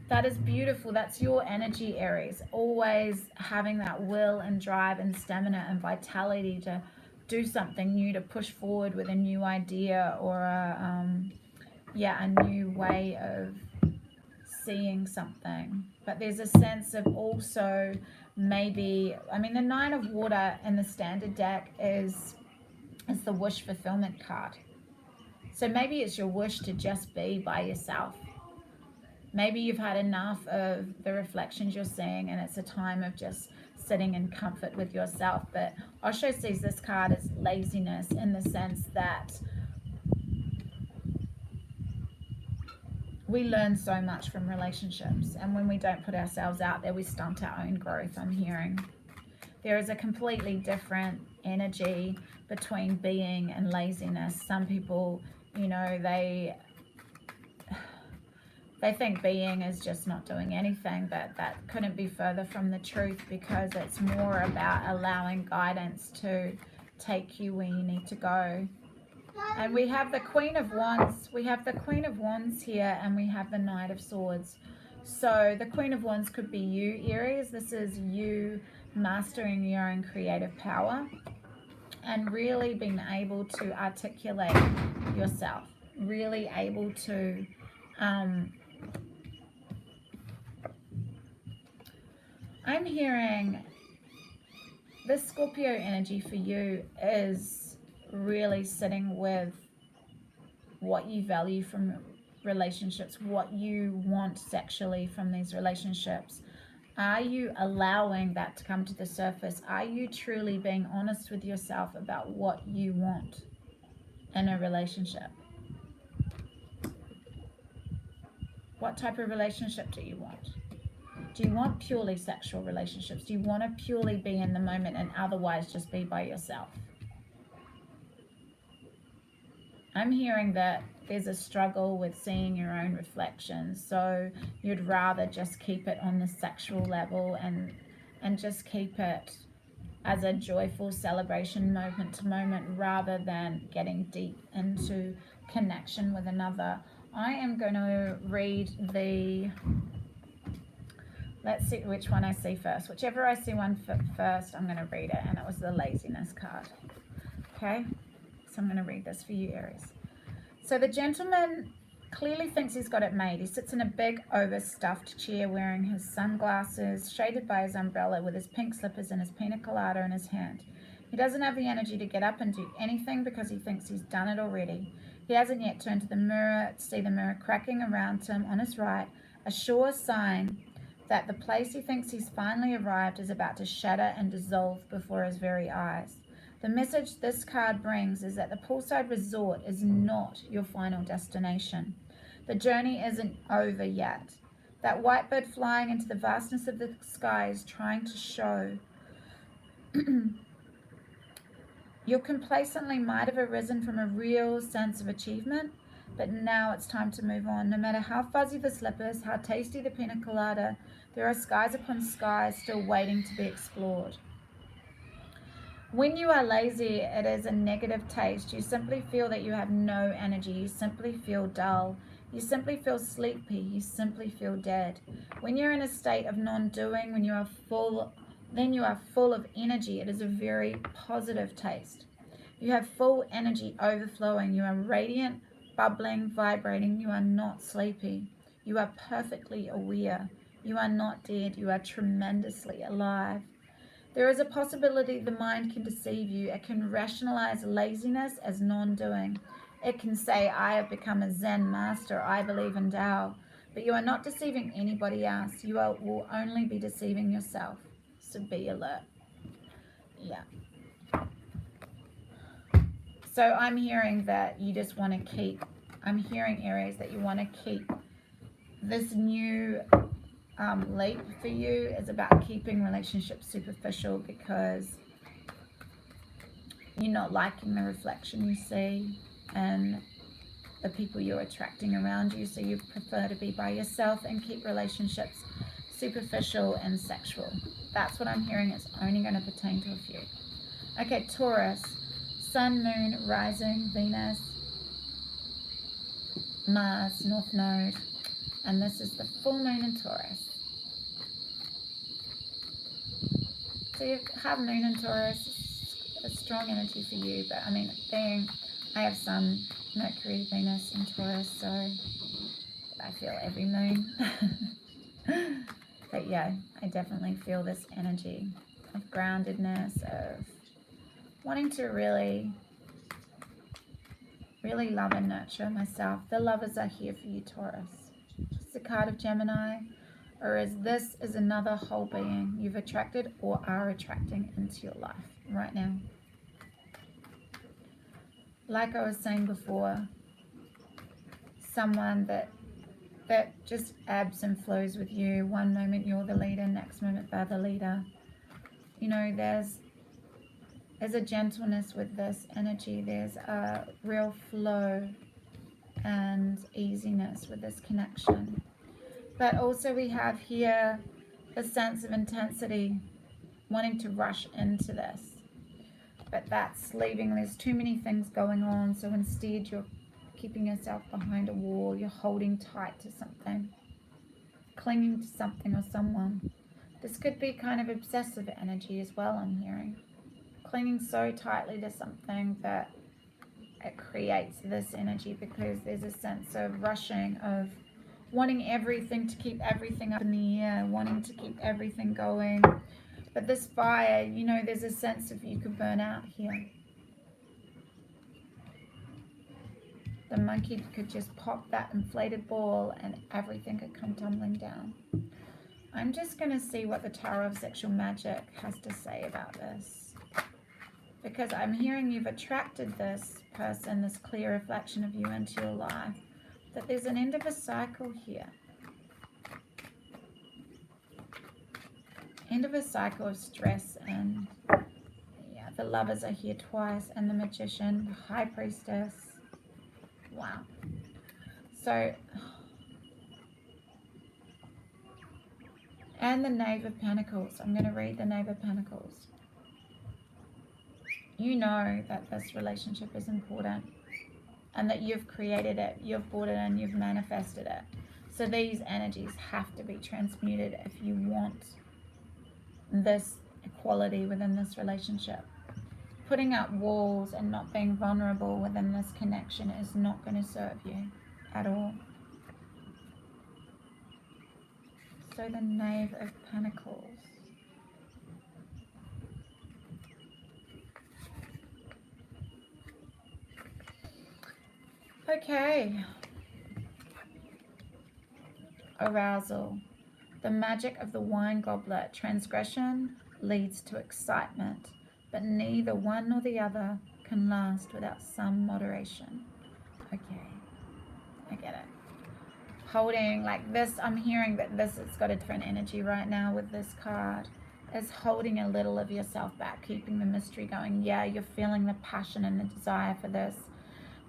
That is beautiful. That's your energy, Aries. Always having that will and drive and stamina and vitality to do something new, to push forward with a new idea or a new way of seeing something. But there's a sense of also maybe, the 9 of water in the standard deck is the wish fulfillment card. So maybe it's your wish to just be by yourself. Maybe you've had enough of the reflections you're seeing and it's a time of just sitting in comfort with yourself. But Osho sees this card as laziness, in the sense that we learn so much from relationships, and when we don't put ourselves out there, we stunt our own growth. I'm hearing there is a completely different energy between being and laziness. Some people, they think being is just not doing anything, but that couldn't be further from the truth, because it's more about allowing guidance to take you where you need to go. And we have the Queen of Wands. We have the Queen of Wands here, and we have the Knight of Swords. So the Queen of Wands could be you, Aries. This is you mastering your own creative power and really being able to articulate yourself. Really able to I'm hearing this Scorpio energy for you is really sitting with what you value from relationships, what you want sexually from these relationships. Are you allowing that to come to the surface? Are you truly being honest with yourself about what you want in a relationship? What type of relationship do you want? Do you want purely sexual relationships? Do you want to purely be in the moment and otherwise just be by yourself? I'm hearing that there's a struggle with seeing your own reflections, so you'd rather just keep it on the sexual level and just keep it as a joyful celebration moment to moment rather than getting deep into connection with another. I am going to read the, let's see which one I see first. Whichever I see one first, I'm going to read it, and it was the laziness card. Okay, so I'm going to read this for you, Aries. So the gentleman clearly thinks he's got it made. He sits in a big overstuffed chair wearing his sunglasses, shaded by his umbrella, with his pink slippers and his pina colada in his hand. He doesn't have the energy to get up and do anything because he thinks he's done it already. He hasn't yet turned to the mirror to see the mirror cracking around him on his right, a sure sign that the place he thinks he's finally arrived is about to shatter and dissolve before his very eyes. The message this card brings is that the poolside resort is not your final destination. The journey isn't over yet. That white bird flying into the vastness of the sky is trying to show you complacently might have arisen from a real sense of achievement, but now it's time to move on. No matter how fuzzy the slippers, how tasty the pina colada, there are skies upon skies still waiting to be explored. When you are lazy, it is a negative taste. You simply feel that you have no energy. You simply feel dull. You simply feel sleepy. You simply feel dead. When you're in a state of non-doing, when you are full, then you are full of energy. It is a very positive taste. You have full energy overflowing. You are radiant, bubbling, vibrating. You are not sleepy. You are perfectly aware. You are not dead. You are tremendously alive. There is a possibility the mind can deceive you. It can rationalize laziness as non-doing. It can say, I have become a Zen master. I believe in Tao. But you are not deceiving anybody else. You will only be deceiving yourself. So be alert. Yeah. So I'm hearing that you just want to keep, I'm hearing, Aries, that you want to keep this new leap for you is about keeping relationships superficial because you're not liking the reflection you see and the people you're attracting around you, so you prefer to be by yourself and keep relationships superficial and sexual. That's what I'm hearing. It's only going to pertain to a few. Okay, Taurus, Sun, Moon, Rising, Venus, Mars, North Node, and this is the full moon in Taurus. So you have Moon in Taurus, a strong energy for you, but I mean, I have Sun, Mercury, Venus in Taurus, so I feel every moon. But yeah, I definitely feel this energy of groundedness, of wanting to really love and nurture myself. The lovers are here for you, Taurus. It's the card of Gemini. Or is this is another whole being you've attracted or are attracting into your life right now. Like I was saying before, someone that just ebbs and flows with you. One moment you're the leader, next moment they're the leader. You know, there's a gentleness with this energy. There's a real flow and easiness with this connection. But also we have here a sense of intensity, wanting to rush into this. But that's leaving, there's too many things going on, so instead you're keeping yourself behind a wall, you're holding tight to something, clinging to something or someone. This could be kind of obsessive energy as well, I'm hearing. Clinging so tightly to something that it creates this energy because there's a sense of rushing, of wanting everything, to keep everything up in the air, wanting to keep everything going. But this fire, you know, there's a sense of you could burn out here. The monkey could just pop that inflated ball and everything could come tumbling down. I'm just going to see what the Tower of Sexual Magic has to say about this. Because I'm hearing you've attracted this person, this clear reflection of you into your life. That there's an end of a cycle here. End of a cycle of stress, and yeah, the Lovers are here twice, and the Magician, the High Priestess. Wow. So, and the Knave of Pentacles. I'm going to read the Knave of Pentacles. You know that this relationship is important and that you've created it, you've brought it in, you've manifested it. So these energies have to be transmuted if you want this equality within this relationship. Putting up walls and not being vulnerable within this connection is not going to serve you at all. So the Knave of Pentacles. Okay. Arousal. The magic of the wine goblet. Transgression leads to excitement, but neither one nor the other can last without some moderation. Okay, I get it. Holding like this, I'm hearing that this has got a different energy right now with this card. Is holding a little of yourself back, keeping the mystery going. Yeah, you're feeling the passion and the desire for this,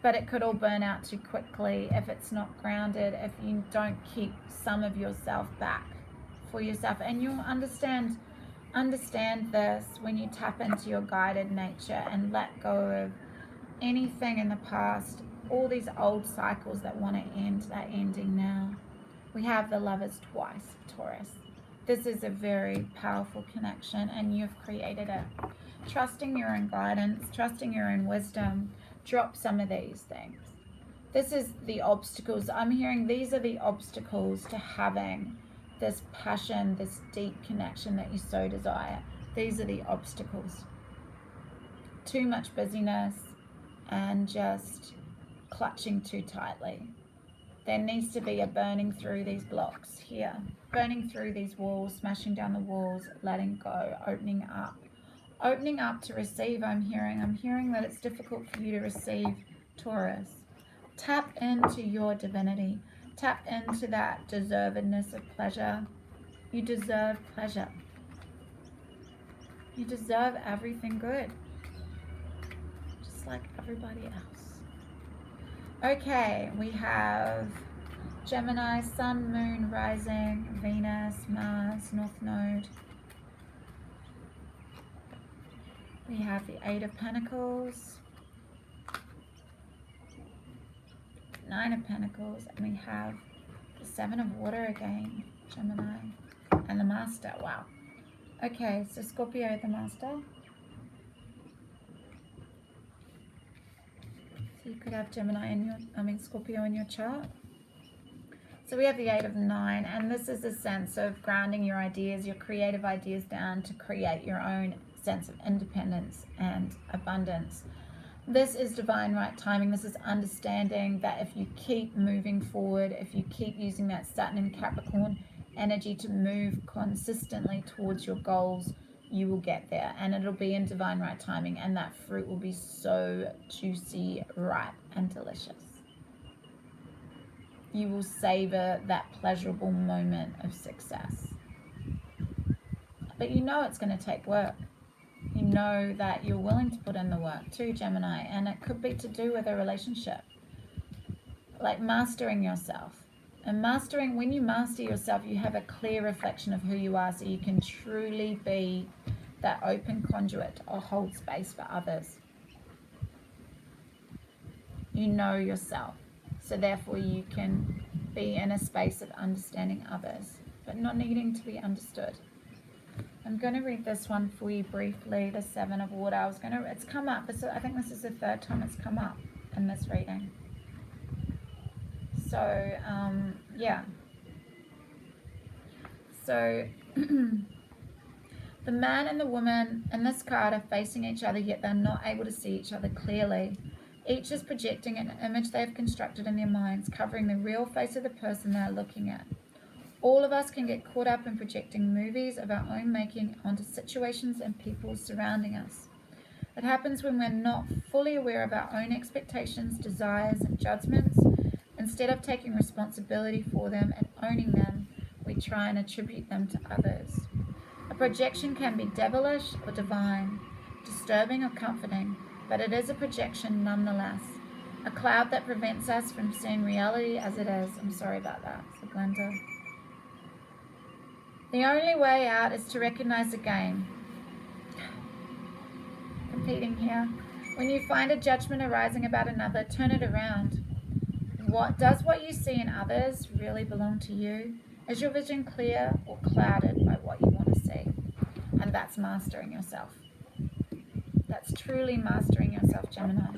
but it could all burn out too quickly if it's not grounded, if you don't keep some of yourself back for yourself. And you'll understand this when you tap into your guided nature and let go of anything in the past, all these old cycles that want to end, that ending now. We have the Lovers twice, Taurus. This is a very powerful connection, and you've created it. Trusting your own guidance, trusting your own wisdom. Drop some of these things. This is the obstacles. I'm hearing these are the obstacles to having this passion, this deep connection that you so desire. These are the obstacles. Too much busyness and just clutching too tightly. There needs to be a burning through these blocks here. Burning through these walls, smashing down the walls, letting go, opening up. Opening up to receive, I'm hearing that it's difficult for you to receive, Taurus. Tap into your divinity. Tap into that deservedness of pleasure. You deserve pleasure. You deserve everything good. Just like everybody else. Okay, we have Gemini, Sun, Moon, Rising, Venus, Mars, North Node. We have the Eight of Pentacles, Nine of Pentacles, and we have the Seven of Water again, Gemini, and the Master. Wow. Okay, so Scorpio, the Master. So you could have Gemini in your, Scorpio in your chart. So we have the Eight of Nine, and this is a sense of grounding your ideas, your creative ideas down to create your own sense of independence and abundance. This is divine right timing. This is understanding that if you keep moving forward, if you keep using that Saturn and Capricorn energy to move consistently towards your goals, you will get there, and it'll be in divine right timing, and that fruit will be so juicy, ripe, and delicious. You will savor that pleasurable moment of success. But you know it's going to take work. You know that you're willing to put in the work too, Gemini, and it could be to do with a relationship. Like mastering yourself. And mastering, when you master yourself, you have a clear reflection of who you are, so you can truly be that open conduit or hold space for others. You know yourself, so therefore you can be in a space of understanding others, but not needing to be understood. I'm going to read this one for you briefly, the Seven of Water. It's come up, I think this is the third time it's come up in this reading. So, yeah. So, the man and the woman in this card are facing each other, yet they're not able to see each other clearly. Each is projecting an image they have constructed in their minds, covering the real face of the person they're looking at. All of us can get caught up in projecting movies of our own making onto situations and people surrounding us. It happens when we're not fully aware of our own expectations, desires, and judgments. Instead of taking responsibility for them and owning them, we try and attribute them to others. A projection can be devilish or divine, disturbing or comforting, but it is a projection nonetheless. A cloud that prevents us from seeing reality as it is. I'm sorry about that. It's a blender. The only way out is to recognize the game. Competing here. When you find a judgment arising about another, turn it around. What you see in others really belong to you? Is your vision clear or clouded by what you want to see? And that's mastering yourself. That's truly mastering yourself, Gemini.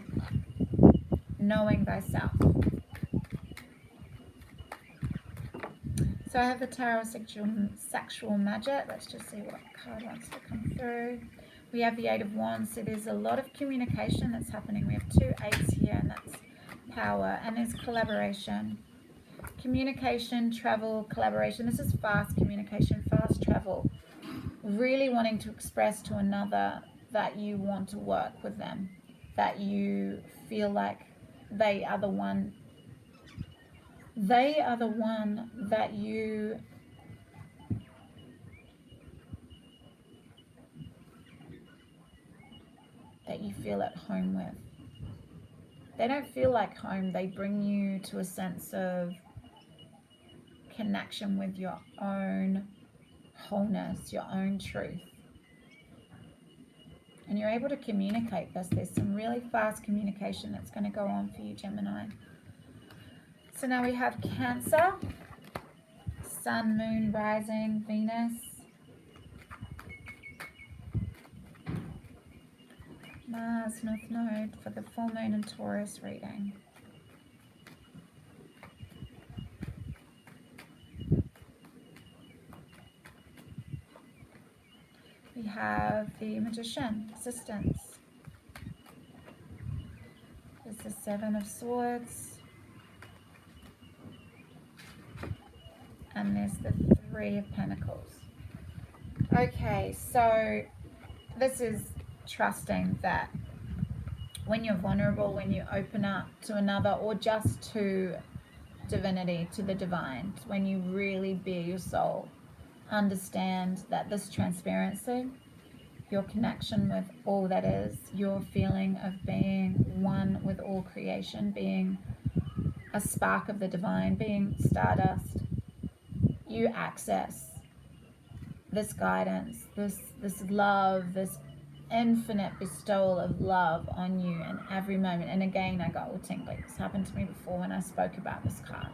Knowing thyself. So I have the Tarot Sexual Magic. Let's just see what card wants to come through. We have the Eight of Wands. So there's a lot of communication that's happening. We have 2 eights here, and that's power. And there's collaboration. Communication, travel, collaboration. This is fast communication, fast travel. Really wanting to express to another that you want to work with them. That you feel like they are the one that you feel at home with. They don't feel like home. They bring you to a sense of connection with your own wholeness, your own truth. And you're able to communicate this. There's some really fast communication that's going to go on for you, Gemini. So now we have Cancer, Sun, Moon, Rising, Venus, Mars, North Node for the full moon and Taurus reading. We have the Magician, Assistance. There's the Seven of Swords. And there's the Three of Pentacles. Okay, so this is trusting that when you're vulnerable, when you open up to another or just to divinity, to the divine, when you really bare your soul, understand that this transparency, your connection with all that is, your feeling of being one with all creation, being a spark of the divine, being stardust, you access this guidance, this love, this infinite bestowal of love on you in every moment. And again, I got all tingly. This happened to me before when I spoke about this card.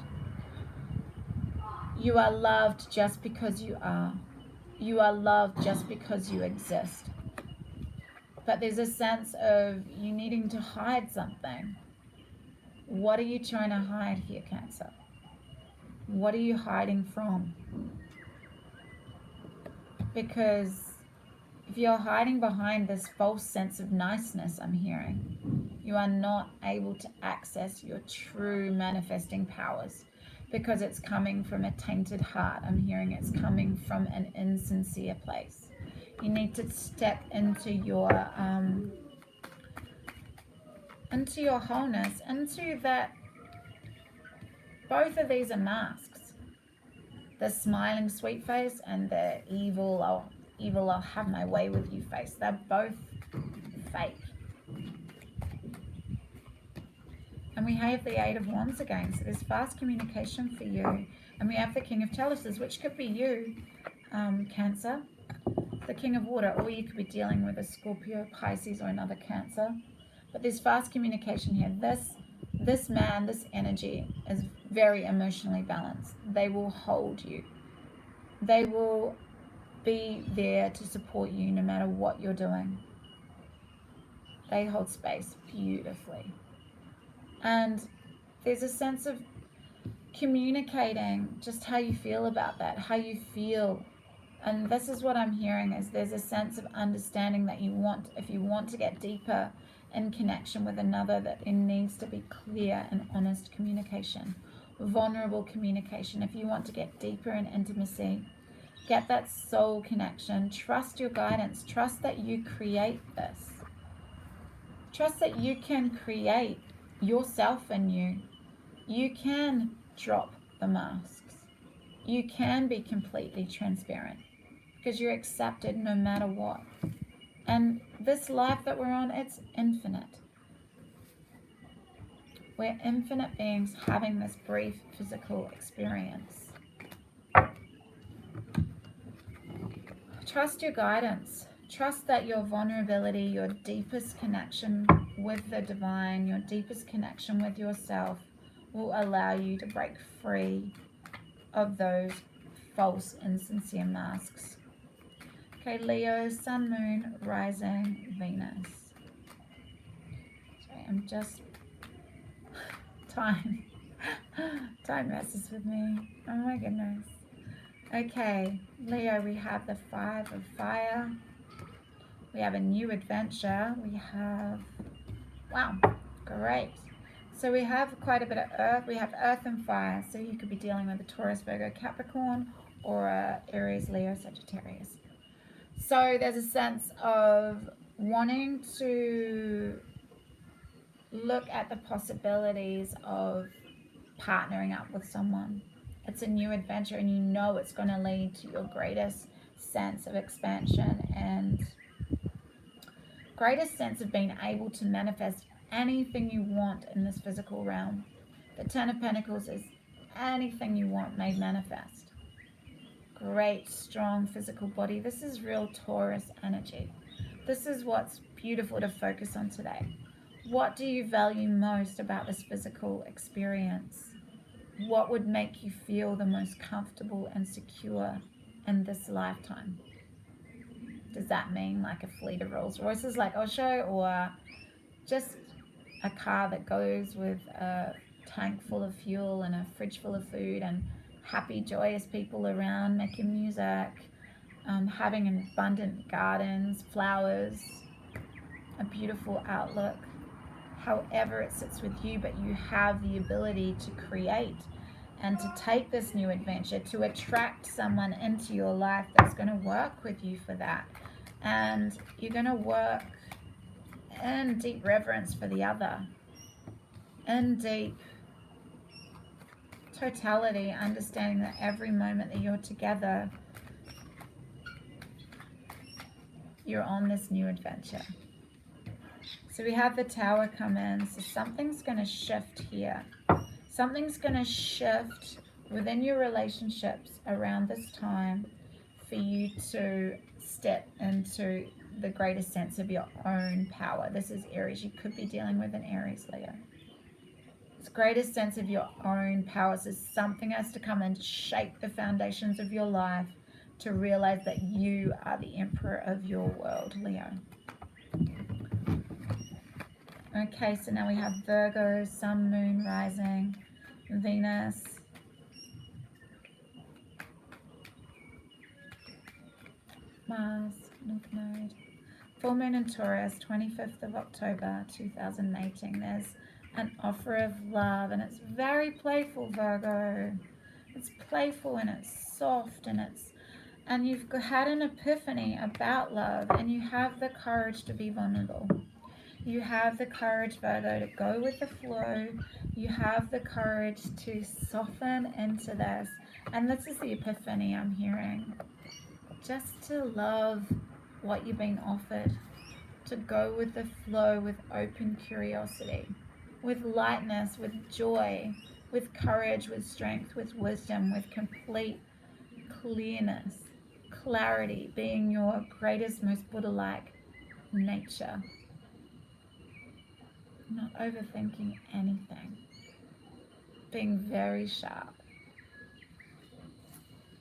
You are loved just because you are. You are loved just because you exist. But there's a sense of you needing to hide something. What are you trying to hide here, Cancer? What are you hiding from? Because if you're hiding behind this false sense of niceness I'm hearing, you are not able to access your true manifesting powers because it's coming from a tainted heart. I'm hearing it's coming from an insincere place. You need to step into your wholeness, into that. Both of these are masks. The smiling sweet face and the evil I'll have my way with you face. They're both fake. And we have the Eight of Wands again. So there's fast communication for you. And we have the King of Chalices, which could be you, Cancer. The King of Water, or you could be dealing with a Scorpio, Pisces, or another Cancer. But there's fast communication here. This man, this energy is very emotionally balanced. They will hold you. They will be there to support you no matter what you're doing. They hold space beautifully. And there's a sense of communicating just how you feel about that, how you feel. And this is what I'm hearing, is there's a sense of understanding that if you want to get deeper in connection with another, that it needs to be clear and honest communication. vulnerable communication, if you want to get deeper in intimacy, get that soul connection, trust your guidance, trust that you create this. Trust that you can create yourself in you. You can drop the masks. You can be completely transparent because you're accepted no matter what. And this life that we're on, it's infinite. We're infinite beings having this brief physical experience. Trust your guidance. Trust that your vulnerability, your deepest connection with the divine, your deepest connection with yourself will allow you to break free of those false, insincere masks. Okay, Leo, Sun, Moon, Rising, Venus. Sorry, I'm just... Time messes with me. Oh my goodness. Okay, Leo, we have the 5 of Fire. We have a new adventure. We have... Wow, great. So we have quite a bit of Earth. We have Earth and Fire. So you could be dealing with a Taurus, Virgo, Capricorn, or a Aries, Leo, Sagittarius. So there's a sense of wanting to look at the possibilities of partnering up with someone. It's a new adventure and you know it's going to lead to your greatest sense of expansion and greatest sense of being able to manifest anything you want in this physical realm. The 10 of Pentacles is anything you want made manifest. Great, strong physical body. This is real Taurus energy. This is what's beautiful to focus on today. What do you value most about this physical experience? What would make you feel the most comfortable and secure in this lifetime? Does that mean like a fleet of Rolls Royces like Osho, or just a car that goes with a tank full of fuel and a fridge full of food and happy, joyous people around making music, having abundant gardens, flowers, a beautiful outlook? However it sits with you, but you have the ability to create and to take this new adventure, to attract someone into your life that's going to work with you for that. And you're going to work in deep reverence for the other, in deep totality, understanding that every moment that you're together, you're on this new adventure. So we have the Tower come in, so something's going to shift here. Something's going to shift within your relationships around this time for you to step into the greatest sense of your own power. This is Aries. You could be dealing with an Aries, Leo. It's greatest sense of your own power. So something has to come and shape the foundations of your life to realize that you are the emperor of your world, Leo. Okay, so now we have Virgo, Sun, Moon, Rising, Venus, Mars, North Node. Full Moon in Taurus, 25th of October, 2018. There's an offer of love, and it's very playful, Virgo. It's playful and it's soft and you've had an epiphany about love, and you have the courage to be vulnerable. You have the courage, Virgo, to go with the flow. You have the courage to soften into this. And this is the epiphany I'm hearing. Just to love what you've been offered. To go with the flow with open curiosity. With lightness, with joy, with courage, with strength, with wisdom, with complete clearness. Clarity being your greatest, most Buddha-like nature. Not overthinking anything. Being very sharp.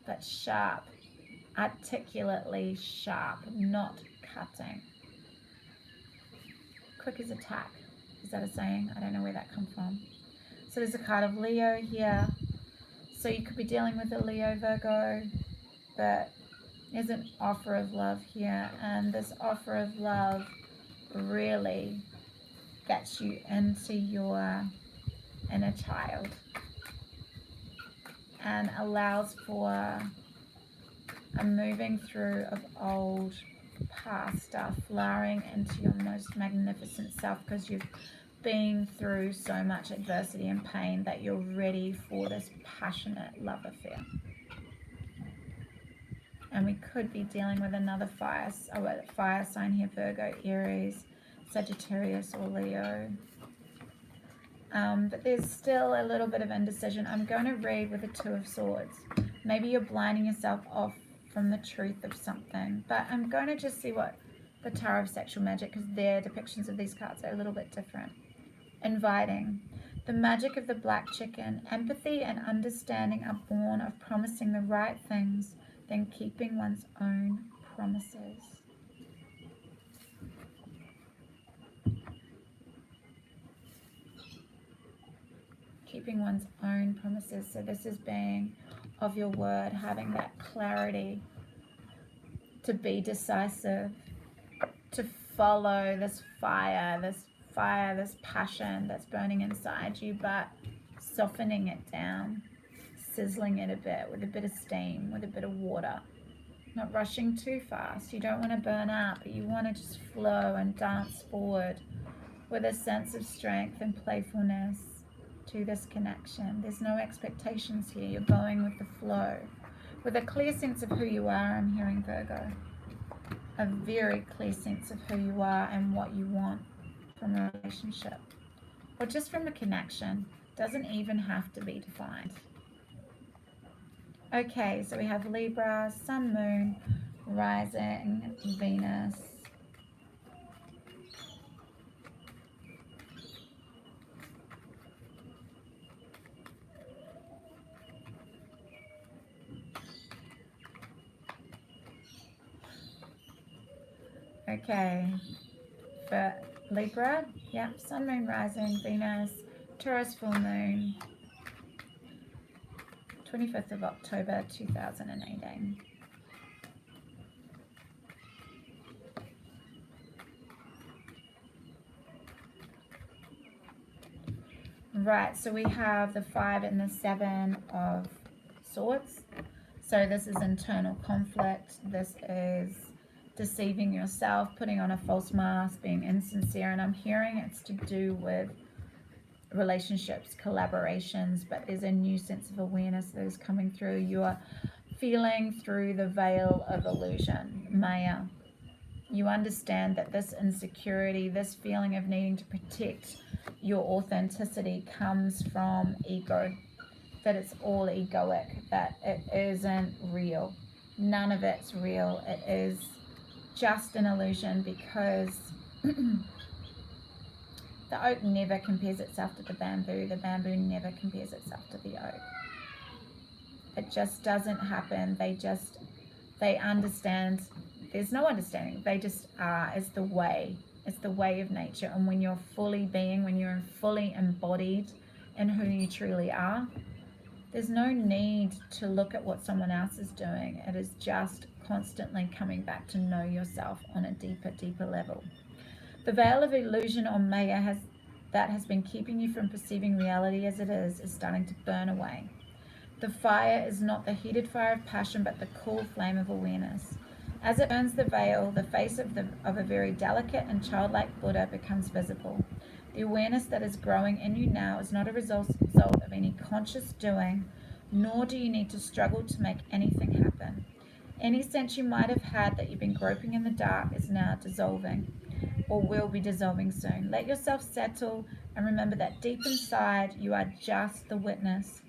But sharp. Articulately sharp. Not cutting. Quick as a tack. Is that a saying? I don't know where that comes from. So there's a card of Leo here. So you could be dealing with a Leo, Virgo. But there's an offer of love here. And this offer of love really gets you into your inner child. and allows for a moving through of old past stuff, flowering into your most magnificent self, because you've been through so much adversity and pain that you're ready for this passionate love affair. And we could be dealing with another fire sign here, Virgo, Aries, Sagittarius, or Leo. But there's still a little bit of indecision. I'm going to read with the Two of Swords. Maybe you're blinding yourself off from the truth of something. But I'm going to just see what the Tower of Sexual Magic, because their depictions of these cards are a little bit different. Inviting. The magic of the black chicken. Empathy and understanding are born of promising the right things, then keeping one's own promises. Keeping one's own promises. So this is being of your word, having that clarity to be decisive, to follow this fire, this passion that's burning inside you, but softening it down, sizzling it a bit with a bit of steam, with a bit of water. Not rushing too fast. You don't want to burn out, but you want to just flow and dance forward with a sense of strength and playfulness to this connection. There's no expectations here. You're going with the flow. With a clear sense of who you are, I'm hearing, Virgo. A very clear sense of who you are and what you want from a relationship. Or just from a connection. Doesn't even have to be defined. Okay, so we have Libra, Sun, Moon, Rising, Venus. Okay, for Libra, yep, Sun, Moon, Rising, Venus, TaURuS, full moon, 25th of October 2018. Right, so we have the 5 and the 7 of Swords. So this is internal conflict. This is deceiving yourself, putting on a false mask, being insincere. And I'm hearing it's to do with relationships, collaborations, but there's a new sense of awareness that is coming through. You are feeling through the veil of illusion, Maya. You understand that this insecurity, this feeling of needing to protect your authenticity comes from ego, that it's all egoic, that it isn't real. None of it's real. It is just an illusion, because the oak never compares itself to the bamboo never compares itself to the oak. It just doesn't happen. They understand. There's no understanding. They just are. It's the way of nature. And when you're fully being, when you're fully embodied in who you truly are, there's no need to look at what someone else is doing. It is just constantly coming back to know yourself on a deeper level. The veil of illusion or Maya that has been keeping you from perceiving reality as it is starting to burn away. The fire is not the heated fire of passion, but the cool flame of awareness. As it burns the veil, the face of a very delicate and childlike Buddha becomes visible. The awareness that is growing in you now is not a result of any conscious doing, nor do you need to struggle to make anything happen. Any sense you might have had that you've been groping in the dark is now dissolving, or will be dissolving soon. Let yourself settle and remember that deep inside you are just the witness,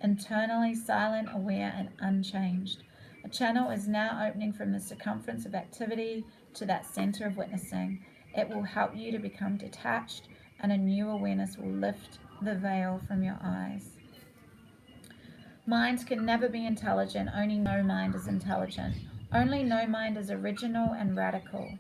internally silent, aware, and unchanged. A channel is now opening from the circumference of activity to that center of witnessing. It will help you to become detached, and a new awareness will lift the veil from your eyes. Minds can never be intelligent. Only no mind is intelligent. Only no mind is original and radical.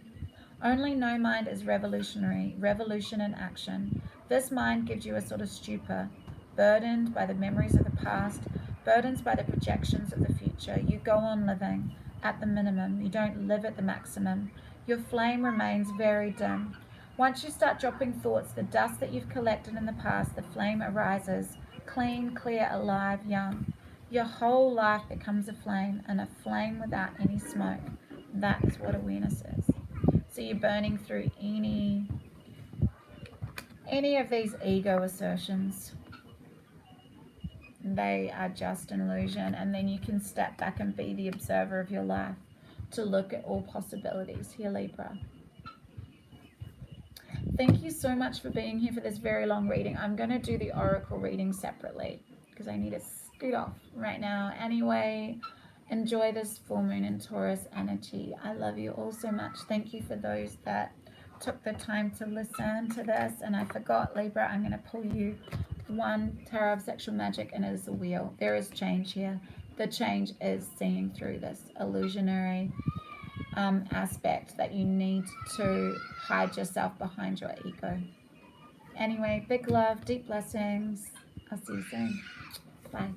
Only no mind is revolutionary, revolution in action. This mind gives you a sort of stupor, burdened by the memories of the past, burdened by the projections of the future. You go on living at the minimum. You don't live at the maximum. Your flame remains very dim. Once you start dropping thoughts, the dust that you've collected in the past, the flame arises, clean, clear, alive, young. Your whole life becomes a flame, and a flame without any smoke. That is what awareness is. So you're burning through any of these ego assertions. They are just an illusion, and then you can step back and be the observer of your life to look at all possibilities here, Libra. Thank you so much for being here for this very long reading. I'm going to do the oracle reading separately because I need to scoot off right now. Anyway, enjoy this full moon in Taurus energy. I love you all so much. Thank you for those that took the time to listen to this. And I forgot, Libra, I'm going to pull you one Tarot of Sexual Magic, and it is the wheel. There is change here. The change is seeing through this illusionary aspect that you need to hide yourself behind your ego. Anyway, big love, deep blessings. I'll see you soon. Bye.